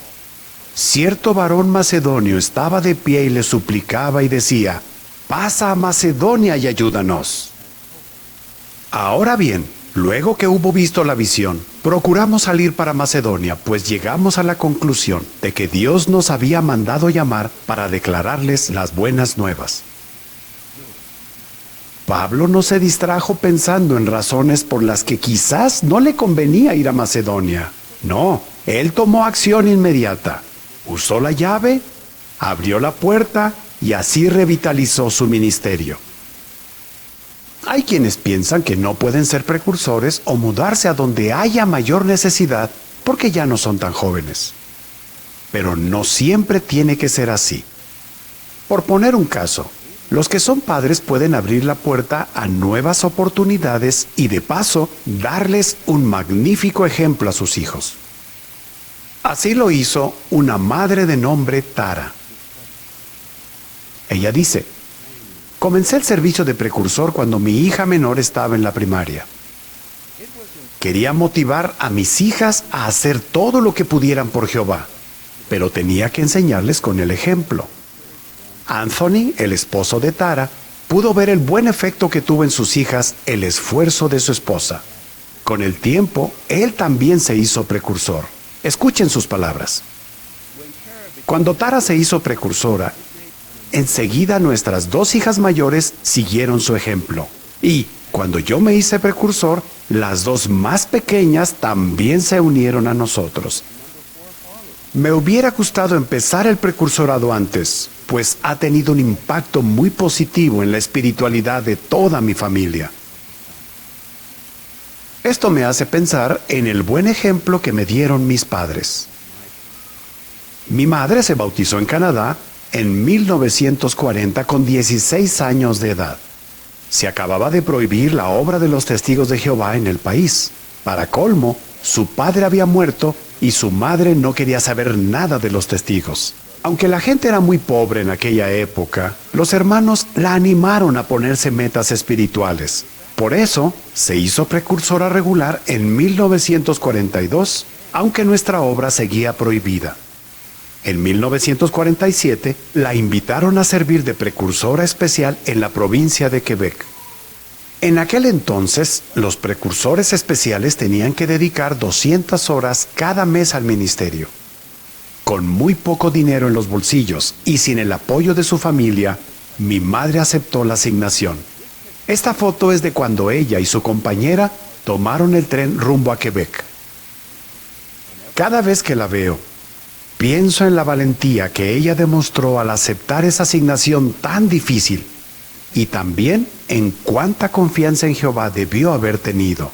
Cierto varón macedonio estaba de pie y le suplicaba y decía: pasa a Macedonia y ayúdanos. Ahora bien, luego que hubo visto la visión, procuramos salir para Macedonia, pues llegamos a la conclusión de que Dios nos había mandado llamar para declararles las buenas nuevas. Pablo no se distrajo pensando en razones por las que quizás no le convenía ir a Macedonia. No, él tomó acción inmediata. Usó la llave, abrió la puerta y así revitalizó su ministerio. Hay quienes piensan que no pueden ser precursores o mudarse a donde haya mayor necesidad porque ya no son tan jóvenes. Pero no siempre tiene que ser así. Por poner un caso, los que son padres pueden abrir la puerta a nuevas oportunidades y de paso darles un magnífico ejemplo a sus hijos. Así lo hizo una madre de nombre Tara. Ella dice: comencé el servicio de precursor cuando mi hija menor estaba en la primaria. Quería motivar a mis hijas a hacer todo lo que pudieran por Jehová, pero tenía que enseñarles con el ejemplo. Anthony, el esposo de Tara, pudo ver el buen efecto que tuvo en sus hijas el esfuerzo de su esposa. Con el tiempo, él también se hizo precursor. Escuchen sus palabras. Cuando Tara se hizo precursora, enseguida nuestras dos hijas mayores siguieron su ejemplo. Y cuando yo me hice precursor, las dos más pequeñas también se unieron a nosotros. Me hubiera gustado empezar el precursorado antes, pues ha tenido un impacto muy positivo en la espiritualidad de toda mi familia. Esto me hace pensar en el buen ejemplo que me dieron mis padres. Mi madre se bautizó en Canadá en 1940 con 16 años de edad. Se acababa de prohibir la obra de los testigos de Jehová en el país. Para colmo, su padre había muerto y su madre no quería saber nada de los testigos. Aunque la gente era muy pobre en aquella época, los hermanos la animaron a ponerse metas espirituales. Por eso, se hizo precursora regular en 1942, aunque nuestra obra seguía prohibida. En 1947, la invitaron a servir de precursora especial en la provincia de Quebec. En aquel entonces, los precursores especiales tenían que dedicar 200 horas cada mes al ministerio. Con muy poco dinero en los bolsillos y sin el apoyo de su familia, mi madre aceptó la asignación. Esta foto es de cuando ella y su compañera tomaron el tren rumbo a Quebec. Cada vez que la veo, pienso en la valentía que ella demostró al aceptar esa asignación tan difícil y también en cuánta confianza en Jehová debió haber tenido.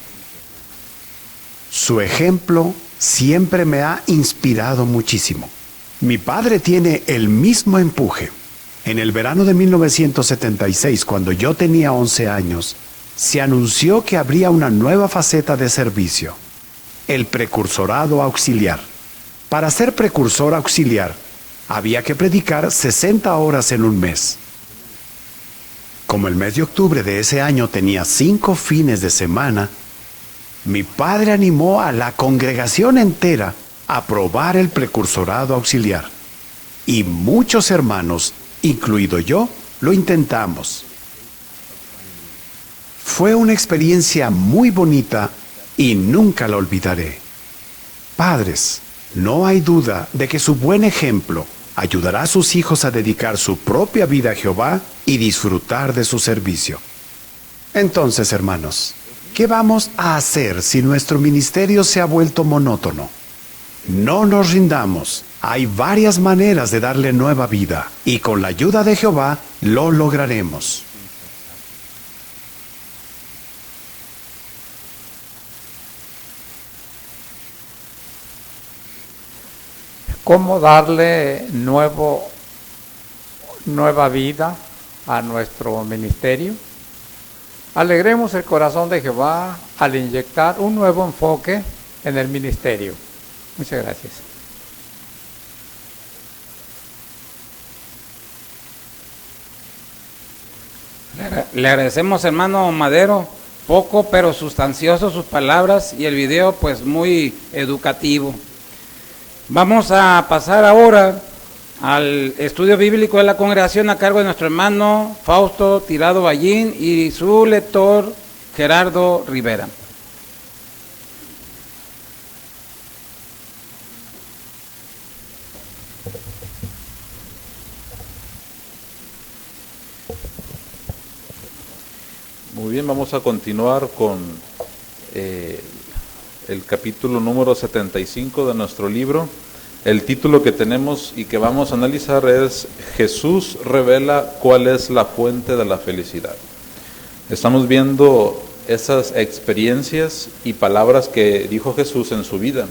Su ejemplo siempre me ha inspirado muchísimo. Mi padre tiene el mismo empuje. En el verano de 1976, cuando yo tenía 11 años, se anunció que habría una nueva faceta de servicio, el precursorado auxiliar. Para ser precursor auxiliar, había que predicar 60 horas en un mes. Como el mes de octubre de ese año tenía 5 fines de semana, mi padre animó a la congregación entera a probar el precursorado auxiliar. Y muchos hermanos, incluido yo, lo intentamos. Fue una experiencia muy bonita y nunca la olvidaré. Padres, no hay duda de que su buen ejemplo ayudará a sus hijos a dedicar su propia vida a Jehová y disfrutar de su servicio. Entonces, hermanos, ¿qué vamos a hacer si nuestro ministerio se ha vuelto monótono? No nos rindamos. Hay varias maneras de darle nueva vida y con la ayuda de Jehová lo lograremos. ¿Cómo darle nueva vida a nuestro ministerio? Alegremos el corazón de Jehová al inyectar un nuevo enfoque en el ministerio. Muchas gracias. Le agradecemos, hermano Madero, poco pero sustancioso sus palabras y el video pues muy educativo. Vamos a pasar ahora al estudio bíblico de la congregación a cargo de nuestro hermano Fausto Tirado Ballín y su lector Gerardo Rivera. Muy bien, vamos a continuar con el capítulo número 75 de nuestro libro. El título que tenemos y que vamos a analizar es Jesús revela cuál es la fuente de la felicidad. Estamos viendo esas experiencias y palabras que dijo Jesús en su vida.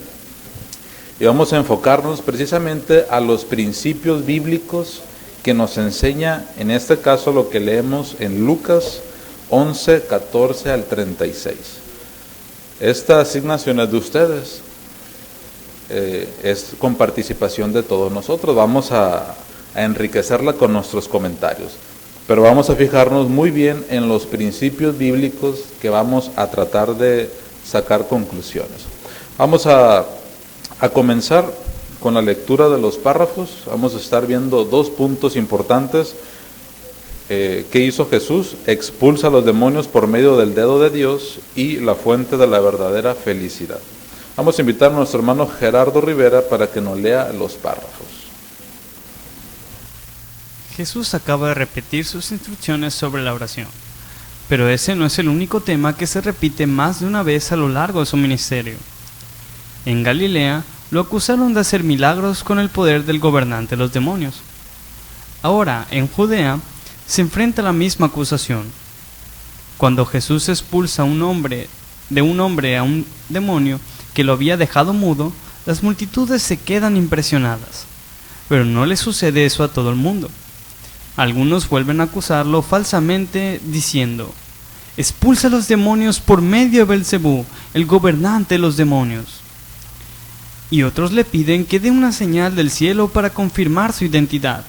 Y vamos a enfocarnos precisamente a los principios bíblicos que nos enseña, en este caso, lo que leemos en Lucas 11, 14 al 36. Esta asignación es de ustedes, es con participación de todos nosotros. Vamos a enriquecerla con nuestros comentarios, pero vamos a fijarnos muy bien en los principios bíblicos que vamos a tratar de sacar conclusiones. Vamos a comenzar con la lectura de los párrafos. Vamos a estar viendo dos puntos importantes. ¿Qué hizo Jesús? Expulsa a los demonios por medio del dedo de Dios y la fuente de la verdadera felicidad. Vamos a invitar a nuestro hermano Gerardo Rivera para que nos lea los párrafos. Jesús acaba de repetir sus instrucciones sobre la oración, pero ese no es el único tema que se repite más de una vez a lo largo de su ministerio. En Galilea lo acusaron de hacer milagros con el poder del gobernante de los demonios. Ahora, en Judea, se enfrenta a la misma acusación. Cuando Jesús expulsa de un hombre a un demonio que lo había dejado mudo, las multitudes se quedan impresionadas. Pero no le sucede eso a todo el mundo. Algunos vuelven a acusarlo falsamente diciendo: expulsa a los demonios por medio de Belcebú, el gobernante de los demonios. Y otros le piden que dé una señal del cielo para confirmar su identidad.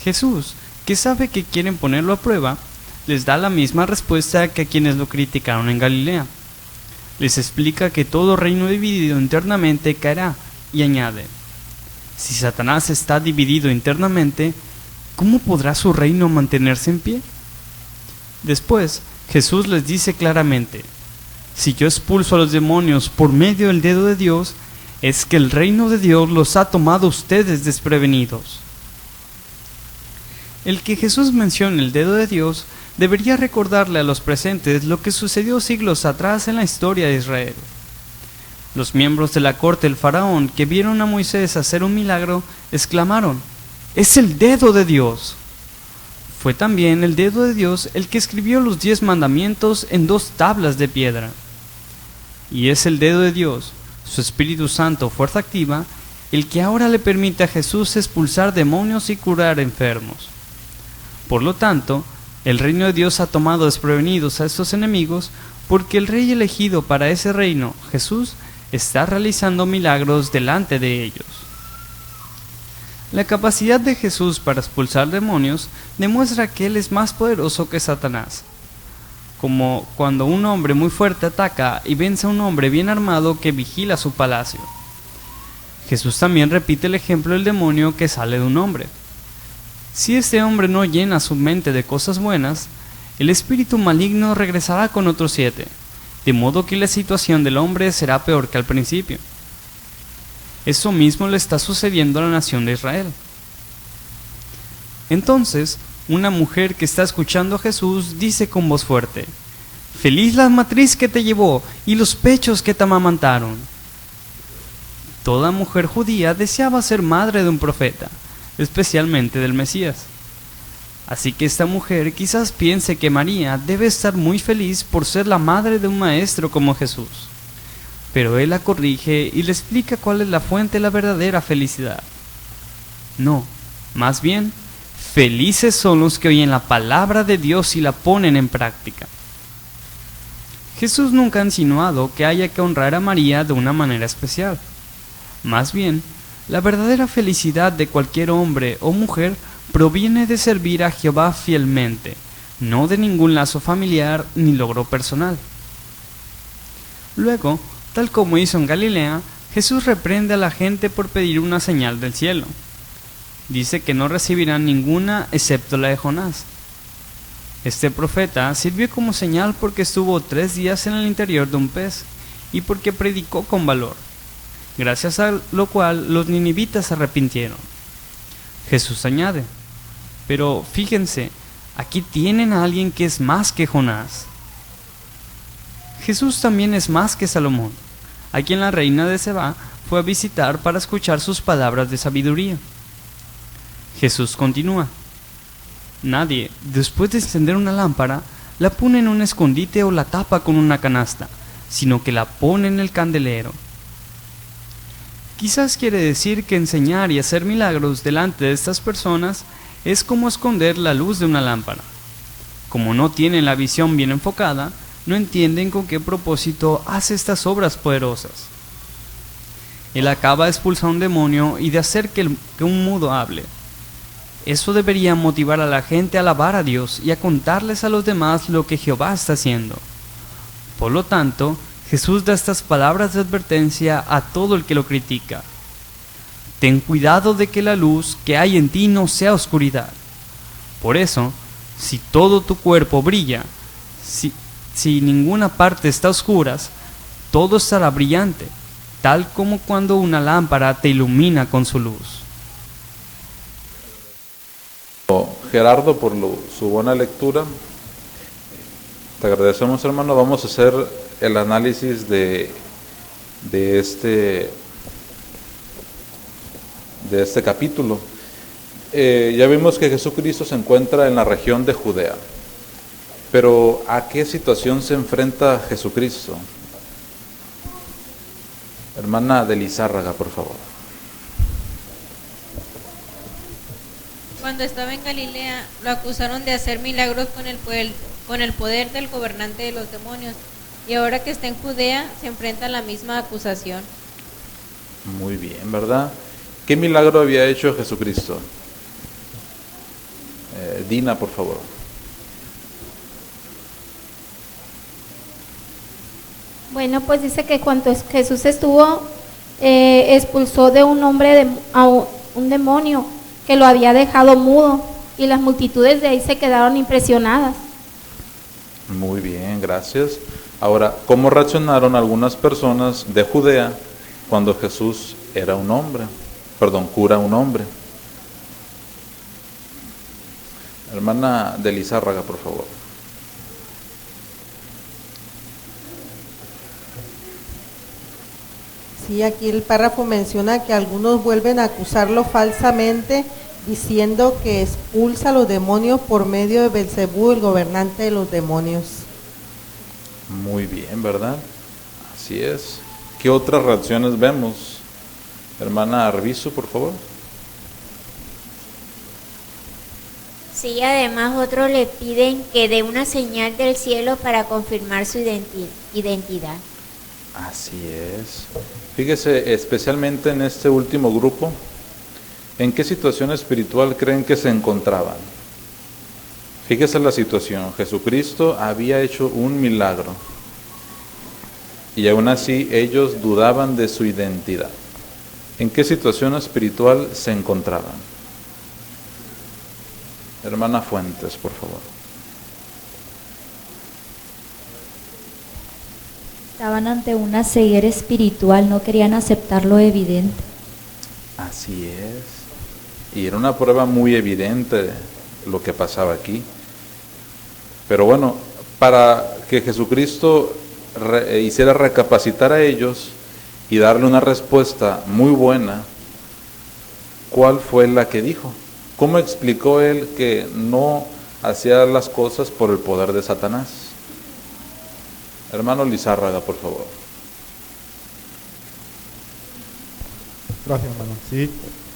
Jesús, que sabe que quieren ponerlo a prueba, les da la misma respuesta que a quienes lo criticaron en Galilea. Les explica que todo reino dividido internamente caerá y añade: si Satanás está dividido internamente, ¿cómo podrá su reino mantenerse en pie? Después, Jesús les dice claramente: si yo expulso a los demonios por medio del dedo de Dios, es que el reino de Dios los ha tomado a ustedes desprevenidos. El que Jesús mencione el dedo de Dios debería recordarle a los presentes lo que sucedió siglos atrás en la historia de Israel. Los miembros de la corte del faraón que vieron a Moisés hacer un milagro exclamaron: ¡es el dedo de Dios! Fue también el dedo de Dios el que escribió los 10 mandamientos en 2 tablas de piedra. Y es el dedo de Dios, su Espíritu Santo, fuerza activa, el que ahora le permite a Jesús expulsar demonios y curar enfermos. Por lo tanto, el reino de Dios ha tomado desprevenidos a estos enemigos, porque el rey elegido para ese reino, Jesús, está realizando milagros delante de ellos. La capacidad de Jesús para expulsar demonios demuestra que Él es más poderoso que Satanás. Como cuando un hombre muy fuerte ataca y vence a un hombre bien armado que vigila su palacio. Jesús también repite el ejemplo del demonio que sale de un hombre. Si este hombre no llena su mente de cosas buenas, el espíritu maligno regresará con otros 7, de modo que la situación del hombre será peor que al principio. Eso mismo le está sucediendo a la nación de Israel. Entonces, una mujer que está escuchando a Jesús dice con voz fuerte: «Feliz la matriz que te llevó y los pechos que te amamantaron». Toda mujer judía deseaba ser madre de un profeta, especialmente del Mesías. Así que esta mujer quizás piense que María debe estar muy feliz por ser la madre de un maestro como Jesús. Pero él la corrige y le explica cuál es la fuente de la verdadera felicidad. No, más bien, felices son los que oyen la palabra de Dios y la ponen en práctica. Jesús nunca ha insinuado que haya que honrar a María de una manera especial. Más bien, la verdadera felicidad de cualquier hombre o mujer proviene de servir a Jehová fielmente, no de ningún lazo familiar ni logro personal. Luego, tal como hizo en Galilea, Jesús reprende a la gente por pedir una señal del cielo. Dice que no recibirán ninguna excepto la de Jonás. Este profeta sirvió como señal porque estuvo 3 días en el interior de un pez y porque predicó con valor, gracias a lo cual los ninivitas se arrepintieron. Jesús añade: «Pero fíjense, aquí tienen a alguien que es más que Jonás». Jesús también es más que Salomón, a quien la reina de Seba fue a visitar para escuchar sus palabras de sabiduría. Jesús continúa: «Nadie, después de encender una lámpara, la pone en un escondite o la tapa con una canasta, sino que la pone en el candelero». Quizás quiere decir que enseñar y hacer milagros delante de estas personas es como esconder la luz de una lámpara. Como no tienen la visión bien enfocada, no entienden con qué propósito hace estas obras poderosas. Él acaba de expulsar a un demonio y de hacer que un mudo hable. Eso debería motivar a la gente a alabar a Dios y a contarles a los demás lo que Jehová está haciendo. Por lo tanto, Jesús da estas palabras de advertencia a todo el que lo critica. Ten cuidado de que la luz que hay en ti no sea oscuridad. Por eso, si todo tu cuerpo brilla, si ninguna parte está a oscuras, todo estará brillante, tal como cuando una lámpara te ilumina con su luz. Gerardo, por su buena lectura. Te agradecemos, hermano. Vamos a hacer el análisis de este capítulo. Ya vimos que Jesucristo se encuentra en la región de Judea, pero ¿a qué situación se enfrenta Jesucristo? Hermana de Lizárraga, por favor. Cuando estaba en Galilea, lo acusaron de hacer milagros con el poder del gobernante de los demonios, y ahora que está en Judea se enfrenta a la misma acusación. Muy bien, ¿verdad? ¿Qué milagro había hecho Jesucristo? Dina, por favor. Bueno, pues dice que cuando Jesús estuvo, expulsó de un hombre a un demonio que lo había dejado mudo, y las multitudes de ahí se quedaron impresionadas. Muy bien, gracias. Ahora, ¿cómo reaccionaron algunas personas de Judea cuando Jesús era un hombre? Cura a un hombre. Hermana de Lizárraga, por favor. Sí, aquí el párrafo menciona que algunos vuelven a acusarlo falsamente, diciendo que expulsa a los demonios por medio de Belcebú, el gobernante de los demonios. Muy bien, ¿verdad? Así es. ¿Qué otras reacciones vemos? Hermana Arvizu, por favor. Sí, además otros le piden que dé una señal del cielo para confirmar su identidad. Así es. Fíjese, especialmente en este último grupo, ¿en qué situación espiritual creen que se encontraban? Fíjese la situación. Jesucristo había hecho un milagro y aún así ellos dudaban de su identidad. ¿En qué situación espiritual se encontraban? Hermana Fuentes, por favor. estaban ante una ceguera espiritual, no querían aceptar lo evidente. Así es. Y era una prueba muy evidente lo que pasaba aquí. Pero bueno, para que Jesucristo hiciera recapacitar a ellos y darle una respuesta muy buena, ¿cuál fue la que dijo? ¿Cómo explicó él que no hacía las cosas por el poder de Satanás? Hermano Lizárraga, por favor. Gracias, hermano. Sí,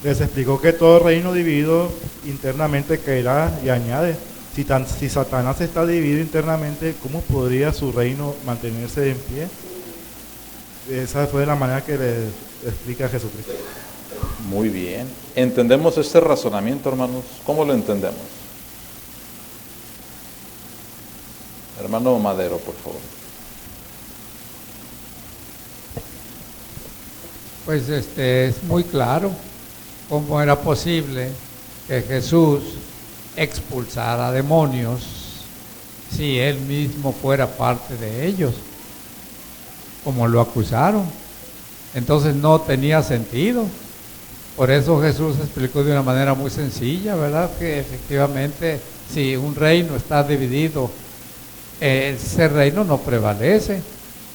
les explicó que todo reino dividido internamente caerá y añade. Si Satanás está dividido internamente, ¿cómo podría su reino mantenerse en pie? Esa fue la manera que le explica Jesucristo. Muy bien. ¿Entendemos este razonamiento, hermanos? ¿Cómo lo entendemos? Hermano Madero, por favor. Pues es muy claro cómo era posible que Jesús expulsara demonios si él mismo fuera parte de ellos, como lo acusaron. Entonces no tenía sentido. Por eso Jesús explicó de una manera muy sencilla, ¿verdad? Que efectivamente si un reino está dividido, ese reino no prevalece.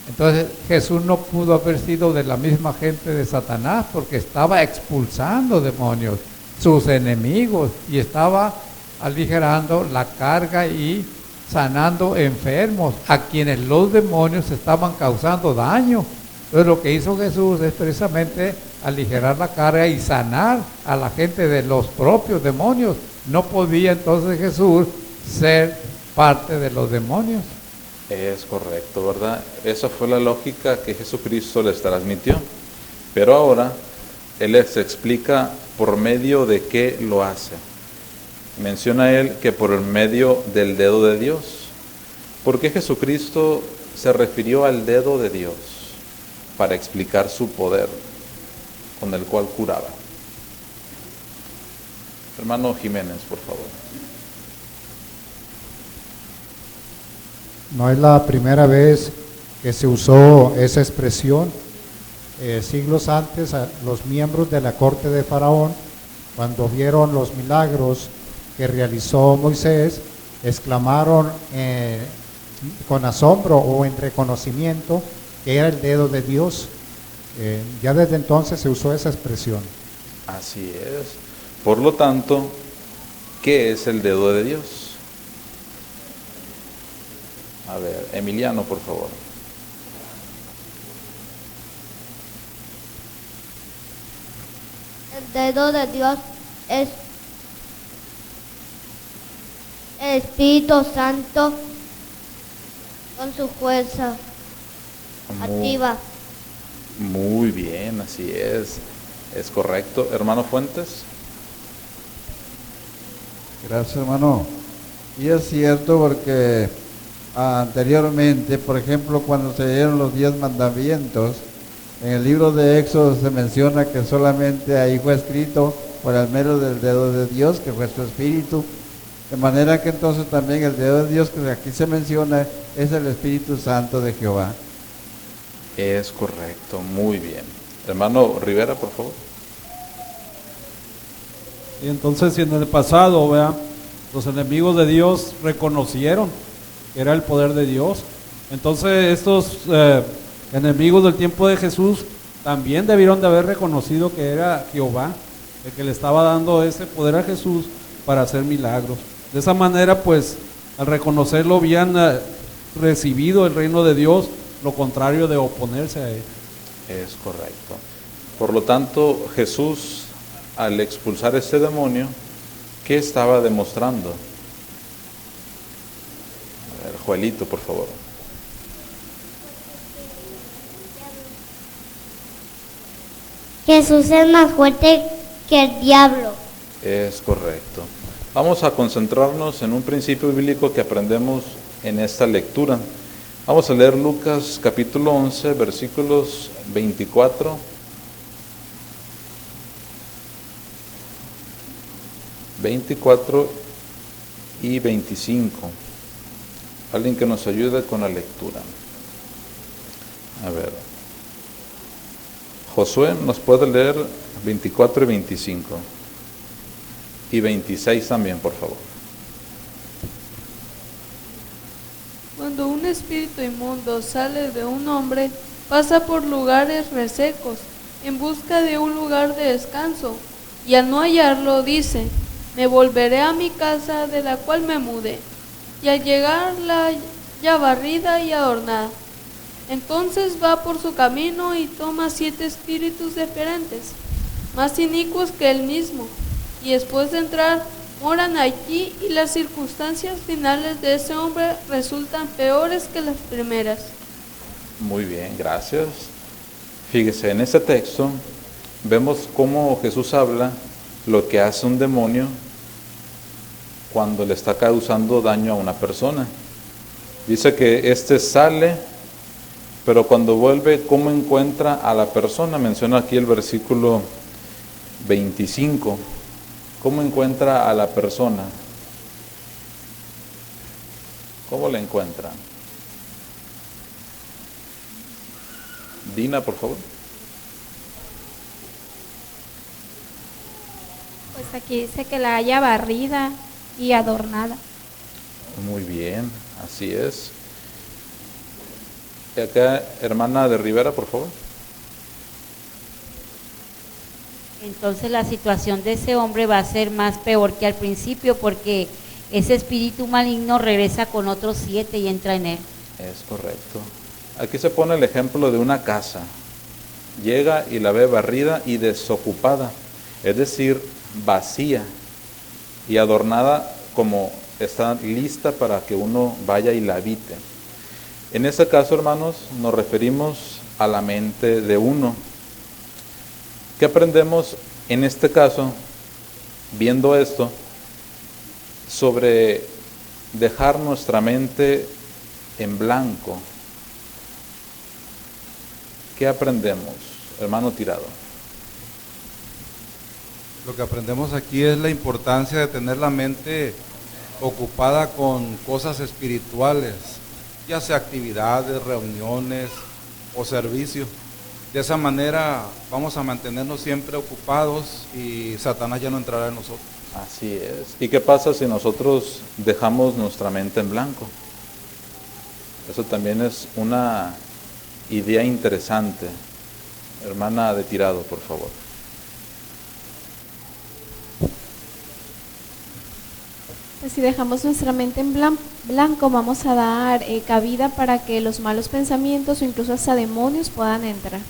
Entonces Jesús no pudo haber sido de la misma gente de Satanás, porque estaba expulsando demonios, sus enemigos, y estaba aligerando la carga y sanando enfermos a quienes los demonios estaban causando daño. Entonces lo que hizo Jesús es precisamente aligerar la carga y sanar a la gente de los propios demonios. No podía entonces Jesús ser parte de los demonios. Es correcto, ¿verdad? Esa fue la lógica que Jesucristo les transmitió. Pero ahora Él les explica por medio de qué lo hace. Menciona Él que por el medio del dedo de Dios. ¿Por qué Jesucristo se refirió al dedo de Dios? Para explicar su poder con el cual curaba. Hermano Jiménez, por favor. No es la primera vez que se usó esa expresión. Siglos antes, los miembros de la corte de Faraón, cuando vieron los milagros que realizó Moisés, exclamaron con asombro o en reconocimiento que era el dedo de Dios. Ya desde entonces se usó esa expresión. Así es. Por lo tanto, ¿qué es el dedo de Dios? A ver, Emiliano, por favor. El dedo de Dios es el Espíritu Santo con su fuerza activa. Muy bien, así es. Es correcto. Hermano Fuentes. Gracias, hermano. Y es cierto porque anteriormente, por ejemplo, cuando se dieron los 10 mandamientos, en el libro de Éxodo se menciona que solamente ahí fue escrito por el mero del dedo de Dios, que fue su espíritu. De manera que entonces también el dedo de Dios que aquí se menciona es el Espíritu Santo de Jehová. Es correcto, muy bien. Hermano Rivera, por favor. Y entonces, si en el pasado, ¿verdad?, los enemigos de Dios reconocieron que era el poder de Dios, entonces estos enemigos del tiempo de Jesús también debieron de haber reconocido que era Jehová el que le estaba dando ese poder a Jesús para hacer milagros. De esa manera, pues, al reconocerlo, habían recibido el reino de Dios, lo contrario de oponerse a él. Es correcto. Por lo tanto, Jesús, al expulsar este demonio, ¿qué estaba demostrando? A ver, Joelito, por favor. Jesús es más fuerte que el diablo. Es correcto. Vamos a concentrarnos en un principio bíblico que aprendemos en esta lectura. Vamos a leer Lucas capítulo 11, versículos 24 y 25. Alguien que nos ayude con la lectura. A ver. Josué, ¿nos puede leer 24 y 25? Y 26 también, por favor. Cuando un espíritu inmundo sale de un hombre, pasa por lugares resecos, en busca de un lugar de descanso, y al no hallarlo dice, me volveré a mi casa de la cual me mudé, y al llegar la halla barrida y adornada. Entonces va por su camino y toma 7 espíritus diferentes, más inicuos que él mismo, y después de entrar, moran allí, y las circunstancias finales de ese hombre resultan peores que las primeras. Muy bien, gracias. Fíjese, en este texto vemos cómo Jesús habla lo que hace un demonio cuando le está causando daño a una persona. Dice que éste sale, pero cuando vuelve, ¿cómo encuentra a la persona? Menciona aquí el versículo 25. ¿Cómo encuentra a la persona? ¿Cómo la encuentra? Dina, por favor. Pues aquí dice que la haya barrida y adornada. Muy bien, así es. Y acá, hermana de Rivera, por favor. Entonces la situación de ese hombre va a ser más peor que al principio, porque ese espíritu maligno regresa con otros 7 y entra en él. Es correcto. Aquí se pone el ejemplo de una casa. Llega y la ve barrida y desocupada, es decir, vacía y adornada como está lista para que uno vaya y la habite. En este caso, hermanos, nos referimos a la mente de uno. ¿Qué aprendemos en este caso, viendo esto, sobre dejar nuestra mente en blanco? ¿Qué aprendemos, hermano Tirado? Lo que aprendemos aquí es la importancia de tener la mente ocupada con cosas espirituales, ya sea actividades, reuniones o servicio. De esa manera vamos a mantenernos siempre ocupados y Satanás ya no entrará en nosotros. Así es. ¿Y qué pasa si nosotros dejamos nuestra mente en blanco? Eso también es una idea interesante. Hermana de Tirado, por favor. Pues si dejamos nuestra mente en blanco, vamos a dar cabida para que los malos pensamientos o incluso hasta demonios puedan entrar.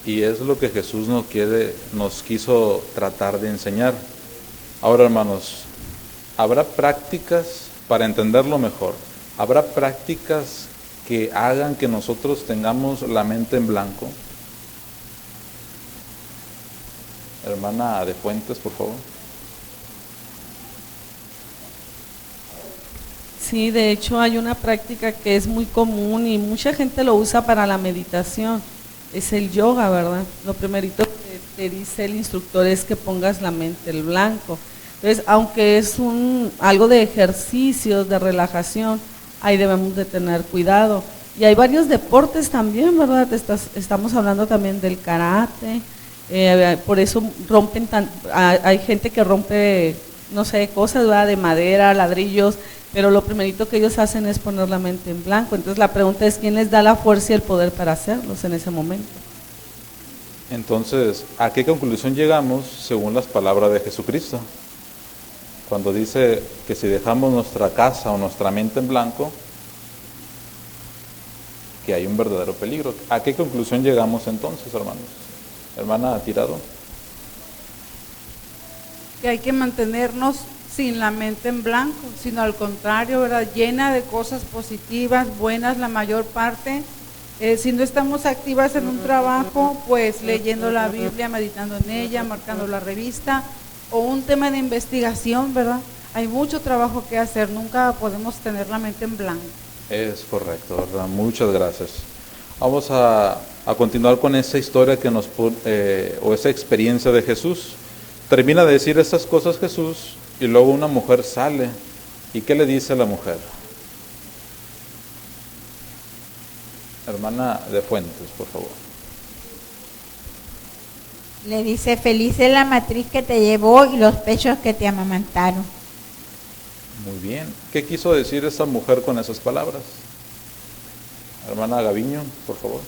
Y es lo que Jesús nos quiso tratar de enseñar. Ahora, hermanos, habrá prácticas para entenderlo mejor. Habrá prácticas que hagan que nosotros tengamos la mente en blanco. Hermana de Fuentes, por favor. Sí, de hecho hay una práctica que es muy común y mucha gente lo usa para la meditación. Es el yoga, ¿verdad? Lo primerito que te dice el instructor es que pongas la mente en blanco. Entonces, aunque es algo de ejercicios, de relajación, ahí debemos de tener cuidado. Y hay varios deportes también, ¿verdad? Estamos hablando también del karate, por eso hay gente que rompe, no sé, cosas, ¿verdad? De madera, ladrillos, pero lo primerito que ellos hacen es poner la mente en blanco. Entonces la pregunta es, ¿quién les da la fuerza y el poder para hacerlos en ese momento? Entonces, ¿a qué conclusión llegamos según las palabras de Jesucristo? Cuando dice que si dejamos nuestra casa o nuestra mente en blanco, que hay un verdadero peligro. ¿A qué conclusión llegamos entonces, hermanos? Hermana Tirado. Que hay que mantenernos sin la mente en blanco, sino al contrario, ¿verdad? Llena de cosas positivas, buenas la mayor parte. Si no estamos activas en un trabajo, pues leyendo la Biblia, meditando en ella, marcando la revista, o un tema de investigación, ¿verdad? Hay mucho trabajo que hacer, nunca podemos tener la mente en blanco. Es correcto, ¿verdad? Muchas gracias. Vamos a continuar con esa historia que o esa experiencia de Jesús. Termina de decir estas cosas Jesús y luego una mujer sale. ¿Y qué le dice a la mujer? Hermana de Fuentes, por favor. Le dice, feliz es la matriz que te llevó y los pechos que te amamantaron. Muy bien. ¿Qué quiso decir esa mujer con esas palabras? Hermana Gaviño, por favor.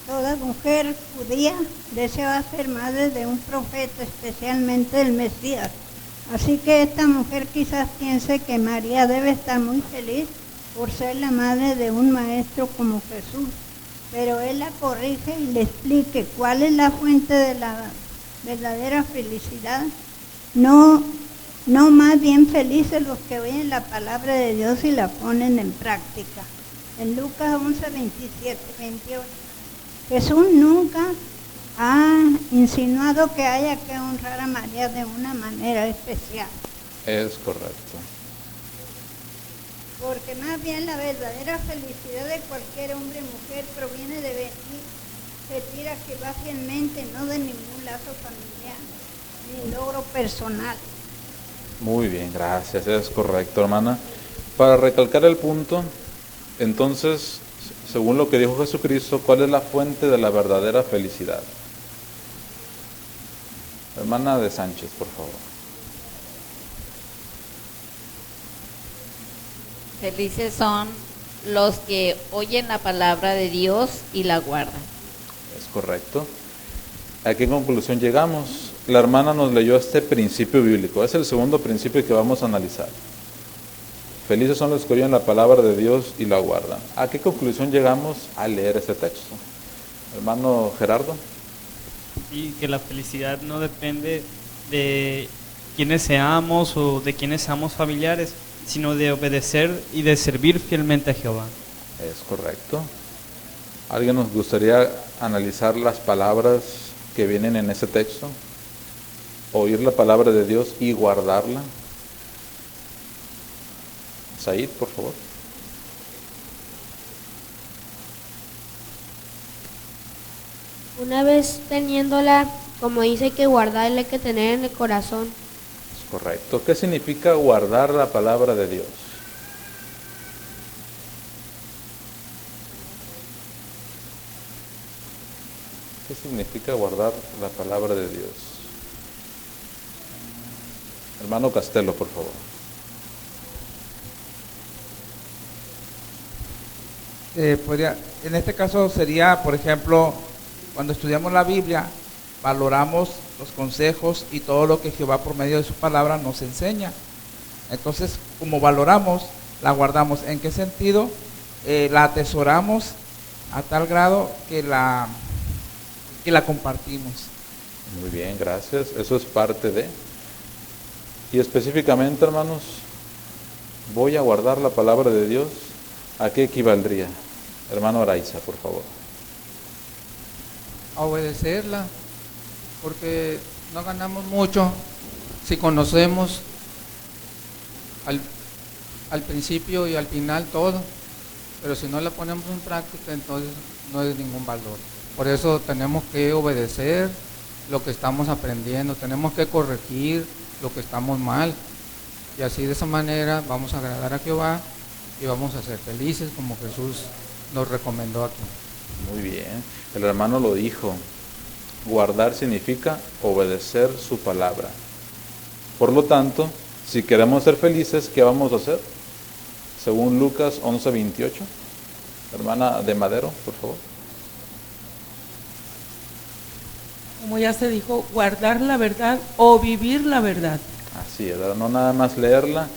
Toda mujer judía desea ser madre de un profeta, especialmente del Mesías. Así que esta mujer quizás piense que María debe estar muy feliz por ser la madre de un maestro como Jesús. Pero él la corrige y le explique cuál es la fuente de la verdadera felicidad. No más bien felices los que oyen la palabra de Dios y la ponen en práctica. En Lucas 11, 27, 28. Jesús nunca ha insinuado que haya que honrar a María de una manera especial. Es correcto. Porque más bien la verdadera felicidad de cualquier hombre y mujer proviene de venir, retira que va fielmente, no de ningún lazo familiar, ni logro personal. Muy bien, gracias, es correcto, hermana. Para recalcar el punto, entonces, según lo que dijo Jesucristo, ¿cuál es la fuente de la verdadera felicidad? Hermana de Sánchez, por favor. Felices son los que oyen la palabra de Dios y la guardan. Es correcto. ¿A qué conclusión llegamos? La hermana nos leyó este principio bíblico. Es el segundo principio que vamos a analizar. Felices son los que oyen la palabra de Dios y la guardan. ¿A qué conclusión llegamos al leer este texto? Hermano Gerardo. Y que la felicidad no depende de quiénes seamos o de quiénes seamos familiares, sino de obedecer y de servir fielmente a Jehová. Es correcto. ¿Alguien nos gustaría analizar las palabras que vienen en ese texto? Oír la palabra de Dios y guardarla. Said, por favor. Una vez teniéndola, como dice que guardarla hay que tener en el corazón. Es correcto. ¿Qué significa guardar la palabra de Dios? ¿Qué significa guardar la palabra de Dios? Hermano Castelo, por favor. En este caso sería, por ejemplo, cuando estudiamos la Biblia, valoramos los consejos y todo lo que Jehová por medio de su palabra nos enseña. Entonces, como valoramos, la guardamos. ¿En qué sentido? La atesoramos a tal grado que la compartimos. Muy bien, gracias. Eso es parte de... Y específicamente, hermanos, voy a guardar la palabra de Dios. ¿A qué equivaldría? Hermano Araiza, por favor. A obedecerla, porque no ganamos mucho si conocemos al principio y al final todo, pero si no la ponemos en práctica, entonces no es ningún valor. Por eso tenemos que obedecer lo que estamos aprendiendo, tenemos que corregir lo que estamos mal, y así de esa manera vamos a agradar a Jehová y vamos a ser felices como Jesús nos recomendó aquí. Muy bien, el hermano lo dijo, guardar significa obedecer su palabra. Por lo tanto, si queremos ser felices, ¿qué vamos a hacer? Según Lucas 11:28, hermana de Madero, por favor. Como ya se dijo, guardar la verdad o vivir la verdad. Así es, no nada más leerla,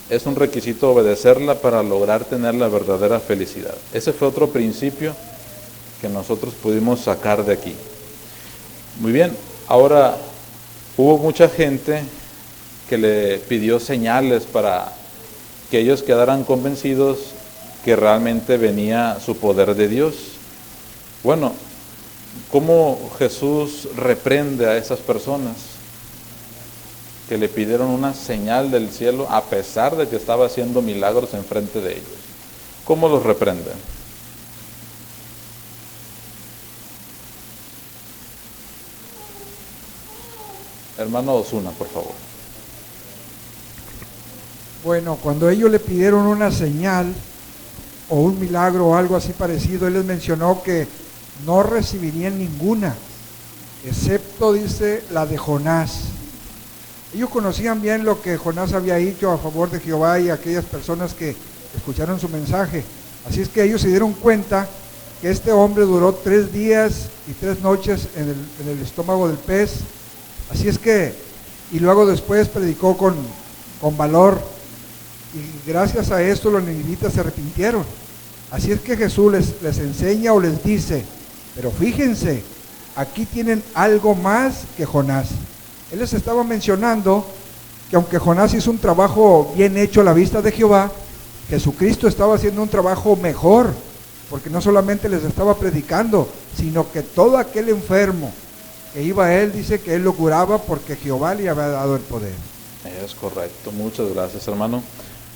es un requisito obedecerla para lograr tener la verdadera felicidad. Ese fue otro principio que nosotros pudimos sacar de aquí. Muy bien, ahora hubo mucha gente que le pidió señales para que ellos quedaran convencidos que realmente venía su poder de Dios. Bueno, ¿cómo Jesús reprende a esas personas que le pidieron una señal del cielo a pesar de que estaba haciendo milagros enfrente de ellos? ¿Cómo los reprende? Hermano Osuna, por favor. Bueno, cuando ellos le pidieron una señal o un milagro o algo así parecido, él les mencionó que no recibirían ninguna, excepto, dice, la de Jonás. Ellos conocían bien lo que Jonás había dicho a favor de Jehová y aquellas personas que escucharon su mensaje. Así es que ellos se dieron cuenta que este hombre duró 3 días y 3 noches en el estómago del pez. Así es que, y luego después predicó con valor, y gracias a esto los ninivitas se arrepintieron. Así es que Jesús les enseña o les dice, pero fíjense, aquí tienen algo más que Jonás. Él les estaba mencionando que aunque Jonás hizo un trabajo bien hecho a la vista de Jehová, Jesucristo estaba haciendo un trabajo mejor, porque no solamente les estaba predicando, sino que todo aquel enfermo que iba a él, dice que él lo curaba porque Jehová le había dado el poder. Es correcto, muchas gracias, hermano.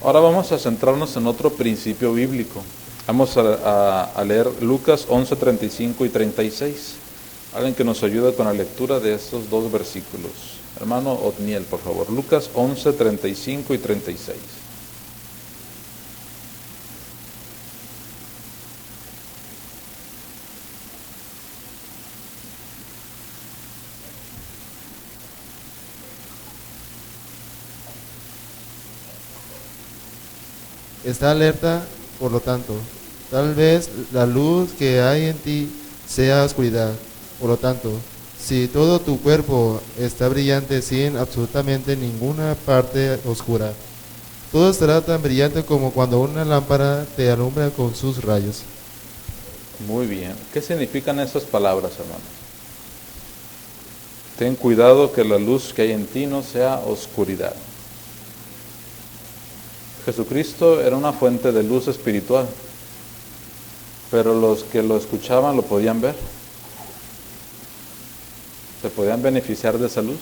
Ahora vamos a centrarnos en otro principio bíblico. Vamos a leer Lucas 11, 35 y 36. Alguien que nos ayude con la lectura de estos 2 versículos. Hermano Otniel, por favor. Lucas 11, 35 y 36. Está alerta, por lo tanto, tal vez la luz que hay en ti sea oscuridad. Por lo tanto, si todo tu cuerpo está brillante sin absolutamente ninguna parte oscura, todo estará tan brillante como cuando una lámpara te alumbra con sus rayos. Muy bien. ¿Qué significan esas palabras, hermano? Ten cuidado que la luz que hay en ti no sea oscuridad. Jesucristo era una fuente de luz espiritual, pero los que lo escuchaban lo podían ver. ¿Se podían beneficiar de esa luz?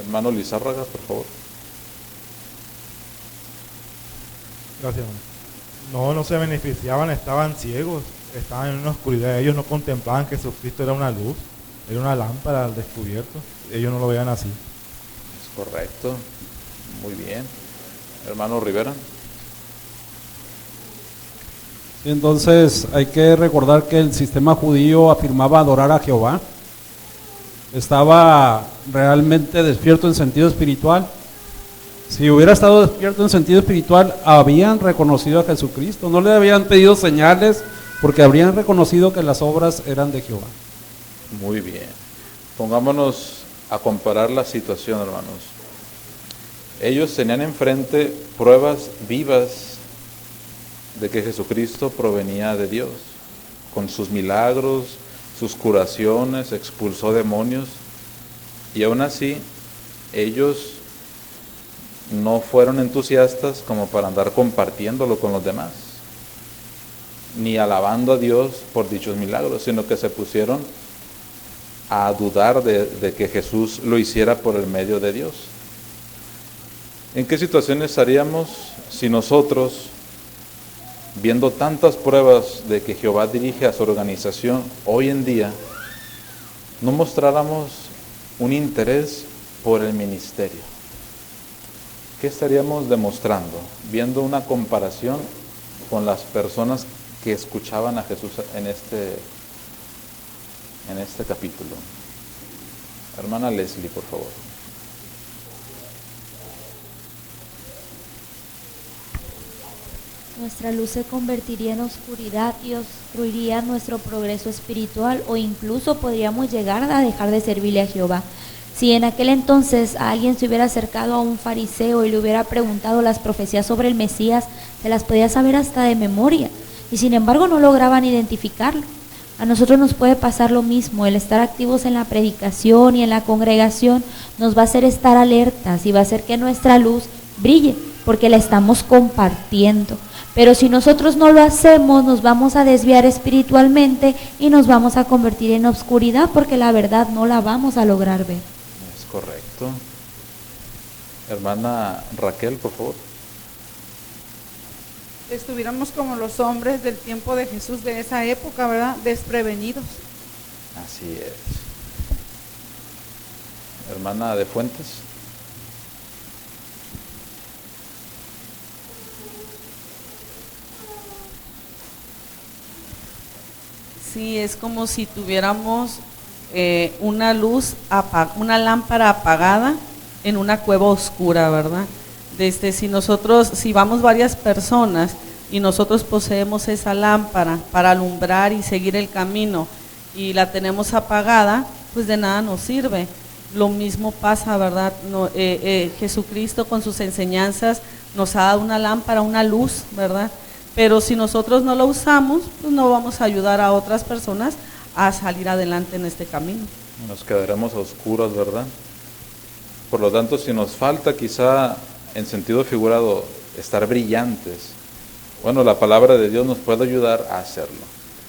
Hermano Lizárraga, por favor. Gracias. No se beneficiaban, estaban ciegos, estaban en una oscuridad. Ellos no contemplaban que Jesucristo era una luz, era una lámpara al descubierto. Ellos no lo veían así. Correcto, muy bien. Hermano Rivera. Entonces hay que recordar que el sistema judío afirmaba adorar a Jehová. Estaba realmente despierto en sentido espiritual. Si hubiera estado despierto en sentido espiritual, habían reconocido a Jesucristo. No le habían pedido señales porque habrían reconocido que las obras eran de Jehová. Muy bien. Pongámonos a comparar la situación, hermanos. Ellos tenían enfrente pruebas vivas de que Jesucristo provenía de Dios, con sus milagros, sus curaciones, expulsó demonios, y aún así ellos no fueron entusiastas como para andar compartiéndolo con los demás, ni alabando a Dios por dichos milagros, sino que se pusieron a dudar de que Jesús lo hiciera por el medio de Dios. ¿En qué situación estaríamos si nosotros, viendo tantas pruebas de que Jehová dirige a su organización hoy en día, no mostráramos un interés por el ministerio? ¿Qué estaríamos demostrando? Viendo una comparación con las personas que escuchaban a Jesús en este capítulo. Hermana Leslie, por favor. Nuestra luz se convertiría en oscuridad y obstruiría nuestro progreso espiritual, o incluso podríamos llegar a dejar de servirle a Jehová. Si en aquel entonces alguien se hubiera acercado a un fariseo y le hubiera preguntado las profecías sobre el Mesías, se las podía saber hasta de memoria, y sin embargo no lograban identificarlo. A nosotros nos puede pasar lo mismo. El estar activos en la predicación y en la congregación nos va a hacer estar alertas y va a hacer que nuestra luz brille, porque la estamos compartiendo. Pero si nosotros no lo hacemos, nos vamos a desviar espiritualmente y nos vamos a convertir en oscuridad, porque la verdad no la vamos a lograr ver. Es correcto. Hermana Raquel, por favor. Estuviéramos como los hombres del tiempo de Jesús de esa época, ¿verdad? Desprevenidos. Así es. hermana de Fuentes. Sí, es como si tuviéramos una una lámpara apagada en una cueva oscura, ¿verdad? Si vamos varias personas y nosotros poseemos esa lámpara para alumbrar y seguir el camino y la tenemos apagada, pues de nada nos sirve. Lo mismo pasa, ¿verdad? Jesucristo con sus enseñanzas nos ha dado una lámpara, una luz, ¿verdad? Pero si nosotros no lo usamos, pues no vamos a ayudar a otras personas a salir adelante en este camino. Nos quedaremos a oscuras, ¿verdad? Por lo tanto, si nos falta quizá en sentido figurado estar brillantes, bueno, la palabra de Dios nos puede ayudar a hacerlo.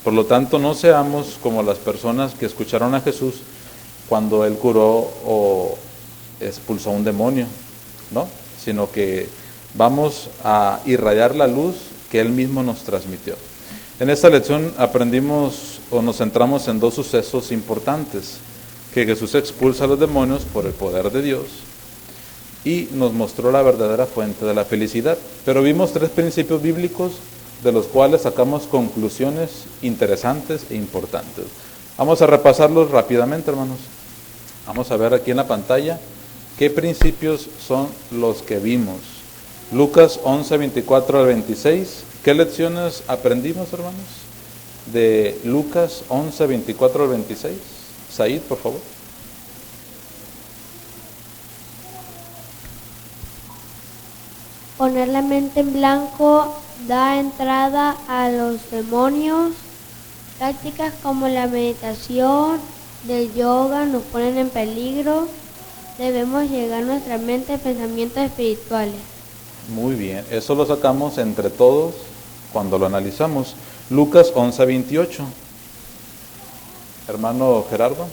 Por lo tanto, no seamos como las personas que escucharon a Jesús cuando Él curó o expulsó a un demonio, ¿no? Sino que vamos a irradiar la luz que Él mismo nos transmitió. En esta lección aprendimos o nos centramos en dos sucesos importantes: que Jesús expulsa a los demonios por el poder de Dios y nos mostró la verdadera fuente de la felicidad. Pero vimos tres principios bíblicos de los cuales sacamos conclusiones interesantes e importantes. Vamos a repasarlos rápidamente, hermanos. Vamos a ver aquí en la pantalla qué principios son los que vimos. Lucas 11, 24 al 26. ¿Qué lecciones aprendimos, hermanos? De Lucas 11, 24 al 26. Said, por favor. Poner la mente en blanco da entrada a los demonios. Tácticas como la meditación, del yoga nos ponen en peligro. Debemos llegar nuestra mente a pensamientos espirituales. Muy bien, eso lo sacamos entre todos cuando lo analizamos. Lucas 11, 28. Hermano Gerardo.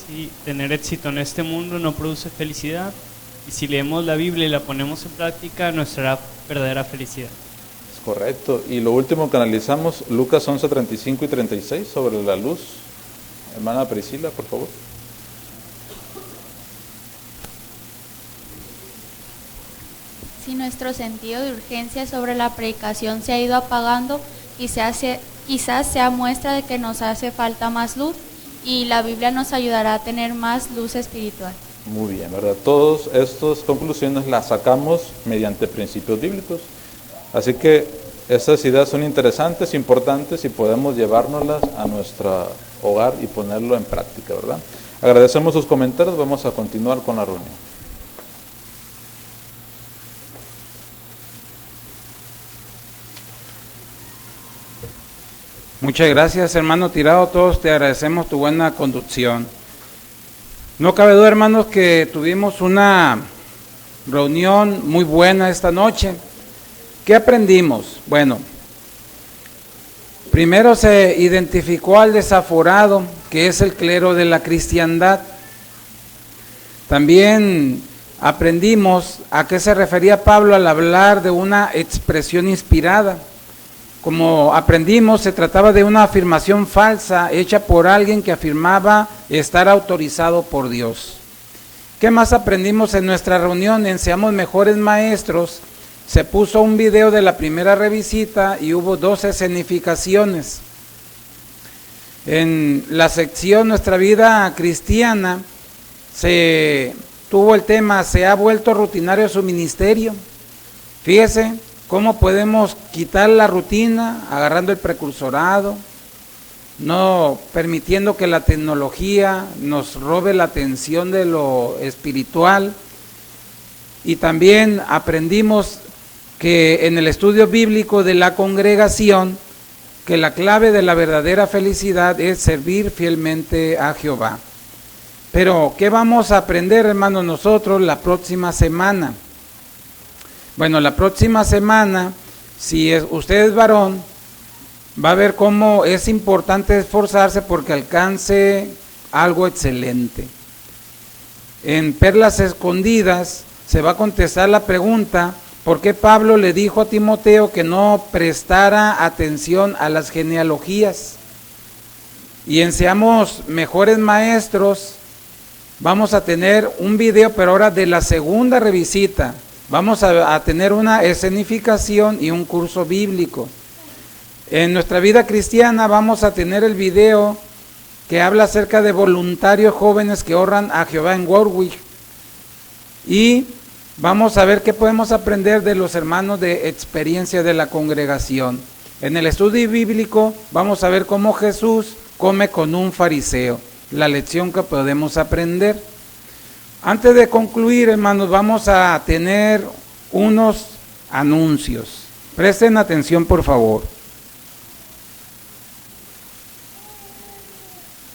Sí, tener éxito en este mundo no produce felicidad, y si leemos la Biblia y la ponemos en práctica, nos traerá verdadera felicidad. Es correcto. Y lo último que analizamos, Lucas 11, 35 y 36, sobre la luz. Hermana Priscila, por favor. Si nuestro sentido de urgencia sobre la predicación se ha ido apagando, quizás sea muestra de que nos hace falta más luz, y la Biblia nos ayudará a tener más luz espiritual. Muy bien, ¿verdad? Todas estas conclusiones las sacamos mediante principios bíblicos. Así que estas ideas son interesantes, importantes, y podemos llevárnoslas a nuestro hogar y ponerlo en práctica, ¿verdad? Agradecemos sus comentarios. Vamos a continuar con la reunión. Muchas gracias, hermano Tirado. Todos te agradecemos tu buena conducción. No cabe duda, hermanos, que tuvimos una reunión muy buena esta noche. ¿Qué aprendimos? Bueno, primero se identificó al desaforado, que es el clero de la cristiandad. También aprendimos a qué se refería Pablo al hablar de una expresión inspirada. Como aprendimos, se trataba de una afirmación falsa hecha por alguien que afirmaba estar autorizado por Dios. ¿Qué más aprendimos en nuestra reunión? En Seamos Mejores Maestros se puso un video de la primera revisita y hubo 2 escenificaciones. En la sección Nuestra Vida Cristiana se tuvo el tema ¿Se ha vuelto rutinario su ministerio? Fíjese cómo podemos quitar la rutina agarrando el precursorado, no permitiendo que la tecnología nos robe la atención de lo espiritual. Y también aprendimos que en el estudio bíblico de la congregación, que la clave de la verdadera felicidad es servir fielmente a Jehová. Pero, ¿qué vamos a aprender, hermanos, nosotros la próxima semana? Bueno, la próxima semana, si usted es varón, va a ver cómo es importante esforzarse porque alcance algo excelente. En Perlas Escondidas se va a contestar la pregunta, ¿por qué Pablo le dijo a Timoteo que no prestara atención a las genealogías? Y en Seamos Mejores Maestros vamos a tener un video, pero ahora de la segunda revisita. Vamos a tener una escenificación y un curso bíblico. En nuestra vida cristiana vamos a tener el video que habla acerca de voluntarios jóvenes que honran a Jehová en Warwick. Y vamos a ver qué podemos aprender de los hermanos de experiencia de la congregación. En el estudio bíblico vamos a ver cómo Jesús come con un fariseo, la lección que podemos aprender. Antes de concluir, hermanos, vamos a tener unos anuncios. Presten atención, por favor.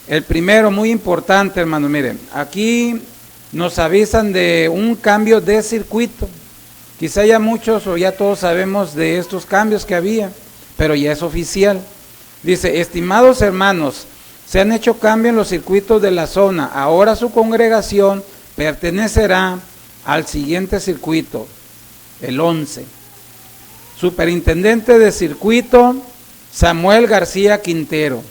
El primero, muy importante, hermanos, miren, aquí nos avisan de un cambio de circuito. Quizá ya muchos o ya todos sabemos de estos cambios que había, pero ya es oficial. Dice, estimados hermanos, se han hecho cambios en los circuitos de la zona. Ahora su congregación pertenecerá al siguiente circuito, el 11. Superintendente de circuito, Samuel García Quintero.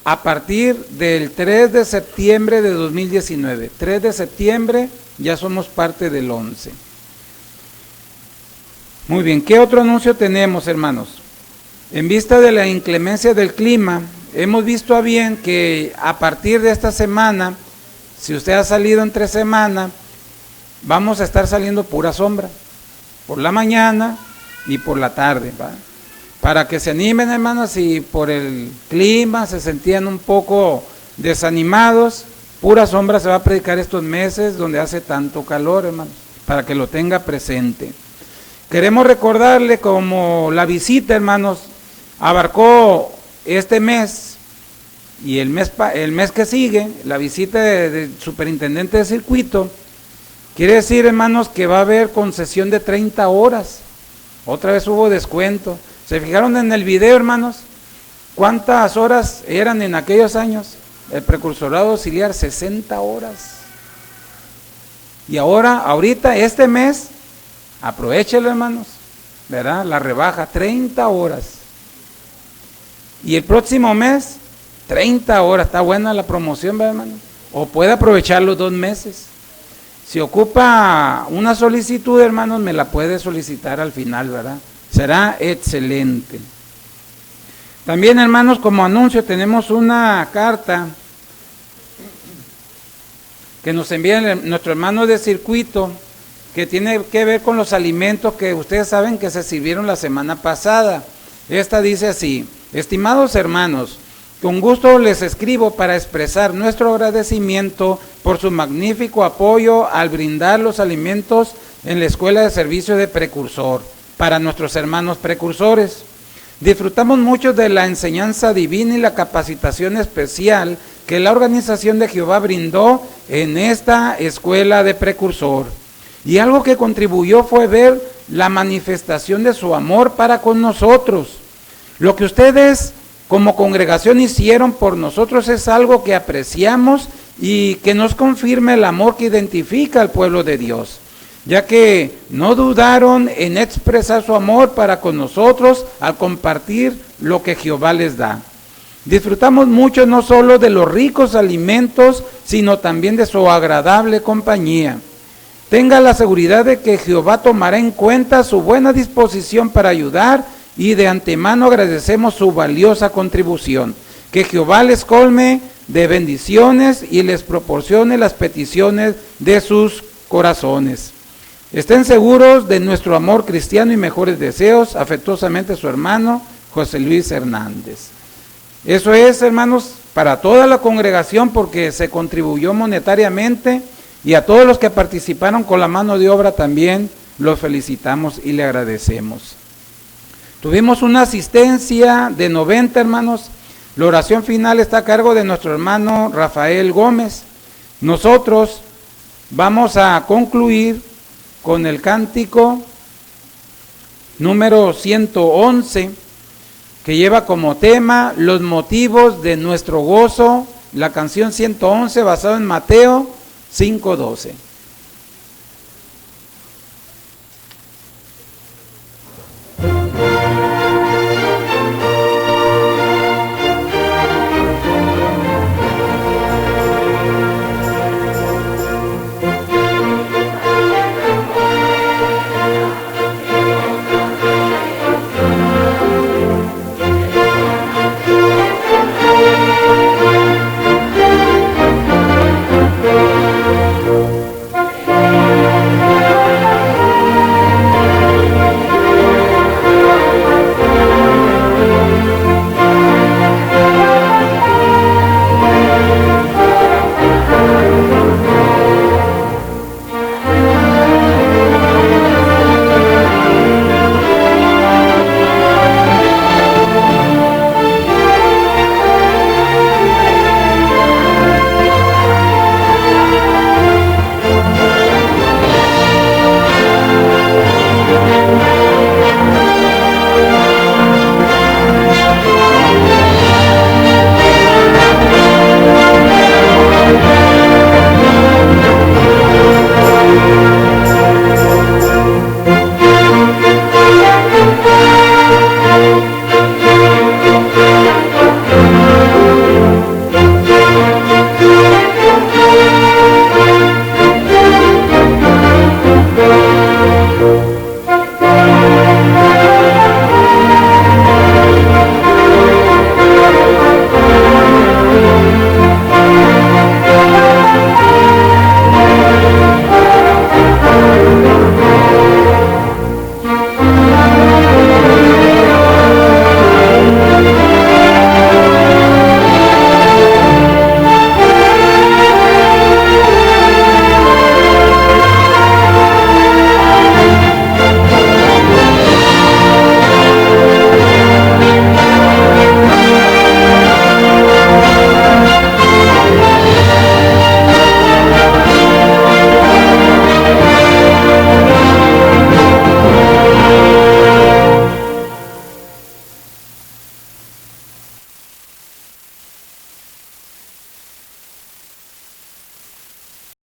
A partir del 3 de septiembre de 2019. 3 de septiembre ya somos parte del 11. Muy bien, ¿qué otro anuncio tenemos, hermanos? En vista de la inclemencia del clima, hemos visto a bien que a partir de esta semana, si usted ha salido entre semana, vamos a estar saliendo pura sombra, por la mañana y por la tarde, ¿va? Para que se animen, hermanos, si por el clima se sentían un poco desanimados, pura sombra se va a predicar estos meses donde hace tanto calor, hermanos, para que lo tenga presente. Queremos recordarle como la visita, hermanos, abarcó este mes y el mes que sigue, la visita del superintendente de circuito, quiere decir, hermanos, que va a haber concesión de 30 horas. Otra vez hubo descuento. ¿Se fijaron en el video, hermanos? ¿Cuántas horas eran en aquellos años? El precursorado auxiliar, 60 horas. Y ahorita, este mes, aprovechelo, hermanos, ¿verdad? La rebaja, 30 horas. Y el próximo mes, 30 horas. Está buena la promoción, ¿verdad, hermanos? O puede aprovechar los 2 meses. Si ocupa una solicitud, hermanos, me la puede solicitar al final, ¿verdad? Será excelente. También, hermanos, como anuncio, tenemos una carta que nos envía nuestro hermano de circuito, que tiene que ver con los alimentos que ustedes saben que se sirvieron la semana pasada. Esta dice así: estimados hermanos, con gusto les escribo para expresar nuestro agradecimiento por su magnífico apoyo al brindar los alimentos en la Escuela de Servicio de Precursor para nuestros hermanos precursores. Disfrutamos mucho de la enseñanza divina y la capacitación especial que la organización de Jehová brindó en esta Escuela de Precursor. Y algo que contribuyó fue ver la manifestación de su amor para con nosotros. Lo que ustedes como congregación hicieron por nosotros es algo que apreciamos y que nos confirma el amor que identifica al pueblo de Dios, ya que no dudaron en expresar su amor para con nosotros al compartir lo que Jehová les da. Disfrutamos mucho no solo de los ricos alimentos, sino también de su agradable compañía. Tenga la seguridad de que Jehová tomará en cuenta su buena disposición para ayudar y de antemano agradecemos su valiosa contribución. Que Jehová les colme de bendiciones y les proporcione las peticiones de sus corazones. Estén seguros de nuestro amor cristiano y mejores deseos. Afectuosamente su hermano José Luis Hernández. Eso es, hermanos, para toda la congregación porque se contribuyó monetariamente y a todos los que participaron con la mano de obra también los felicitamos y le agradecemos. Tuvimos una asistencia de 90 hermanos. La oración final está a cargo de nuestro hermano Rafael Gómez. Nosotros vamos a concluir con el cántico número 111, que lleva como tema los motivos de nuestro gozo, la canción 111 basada en Mateo 5:12.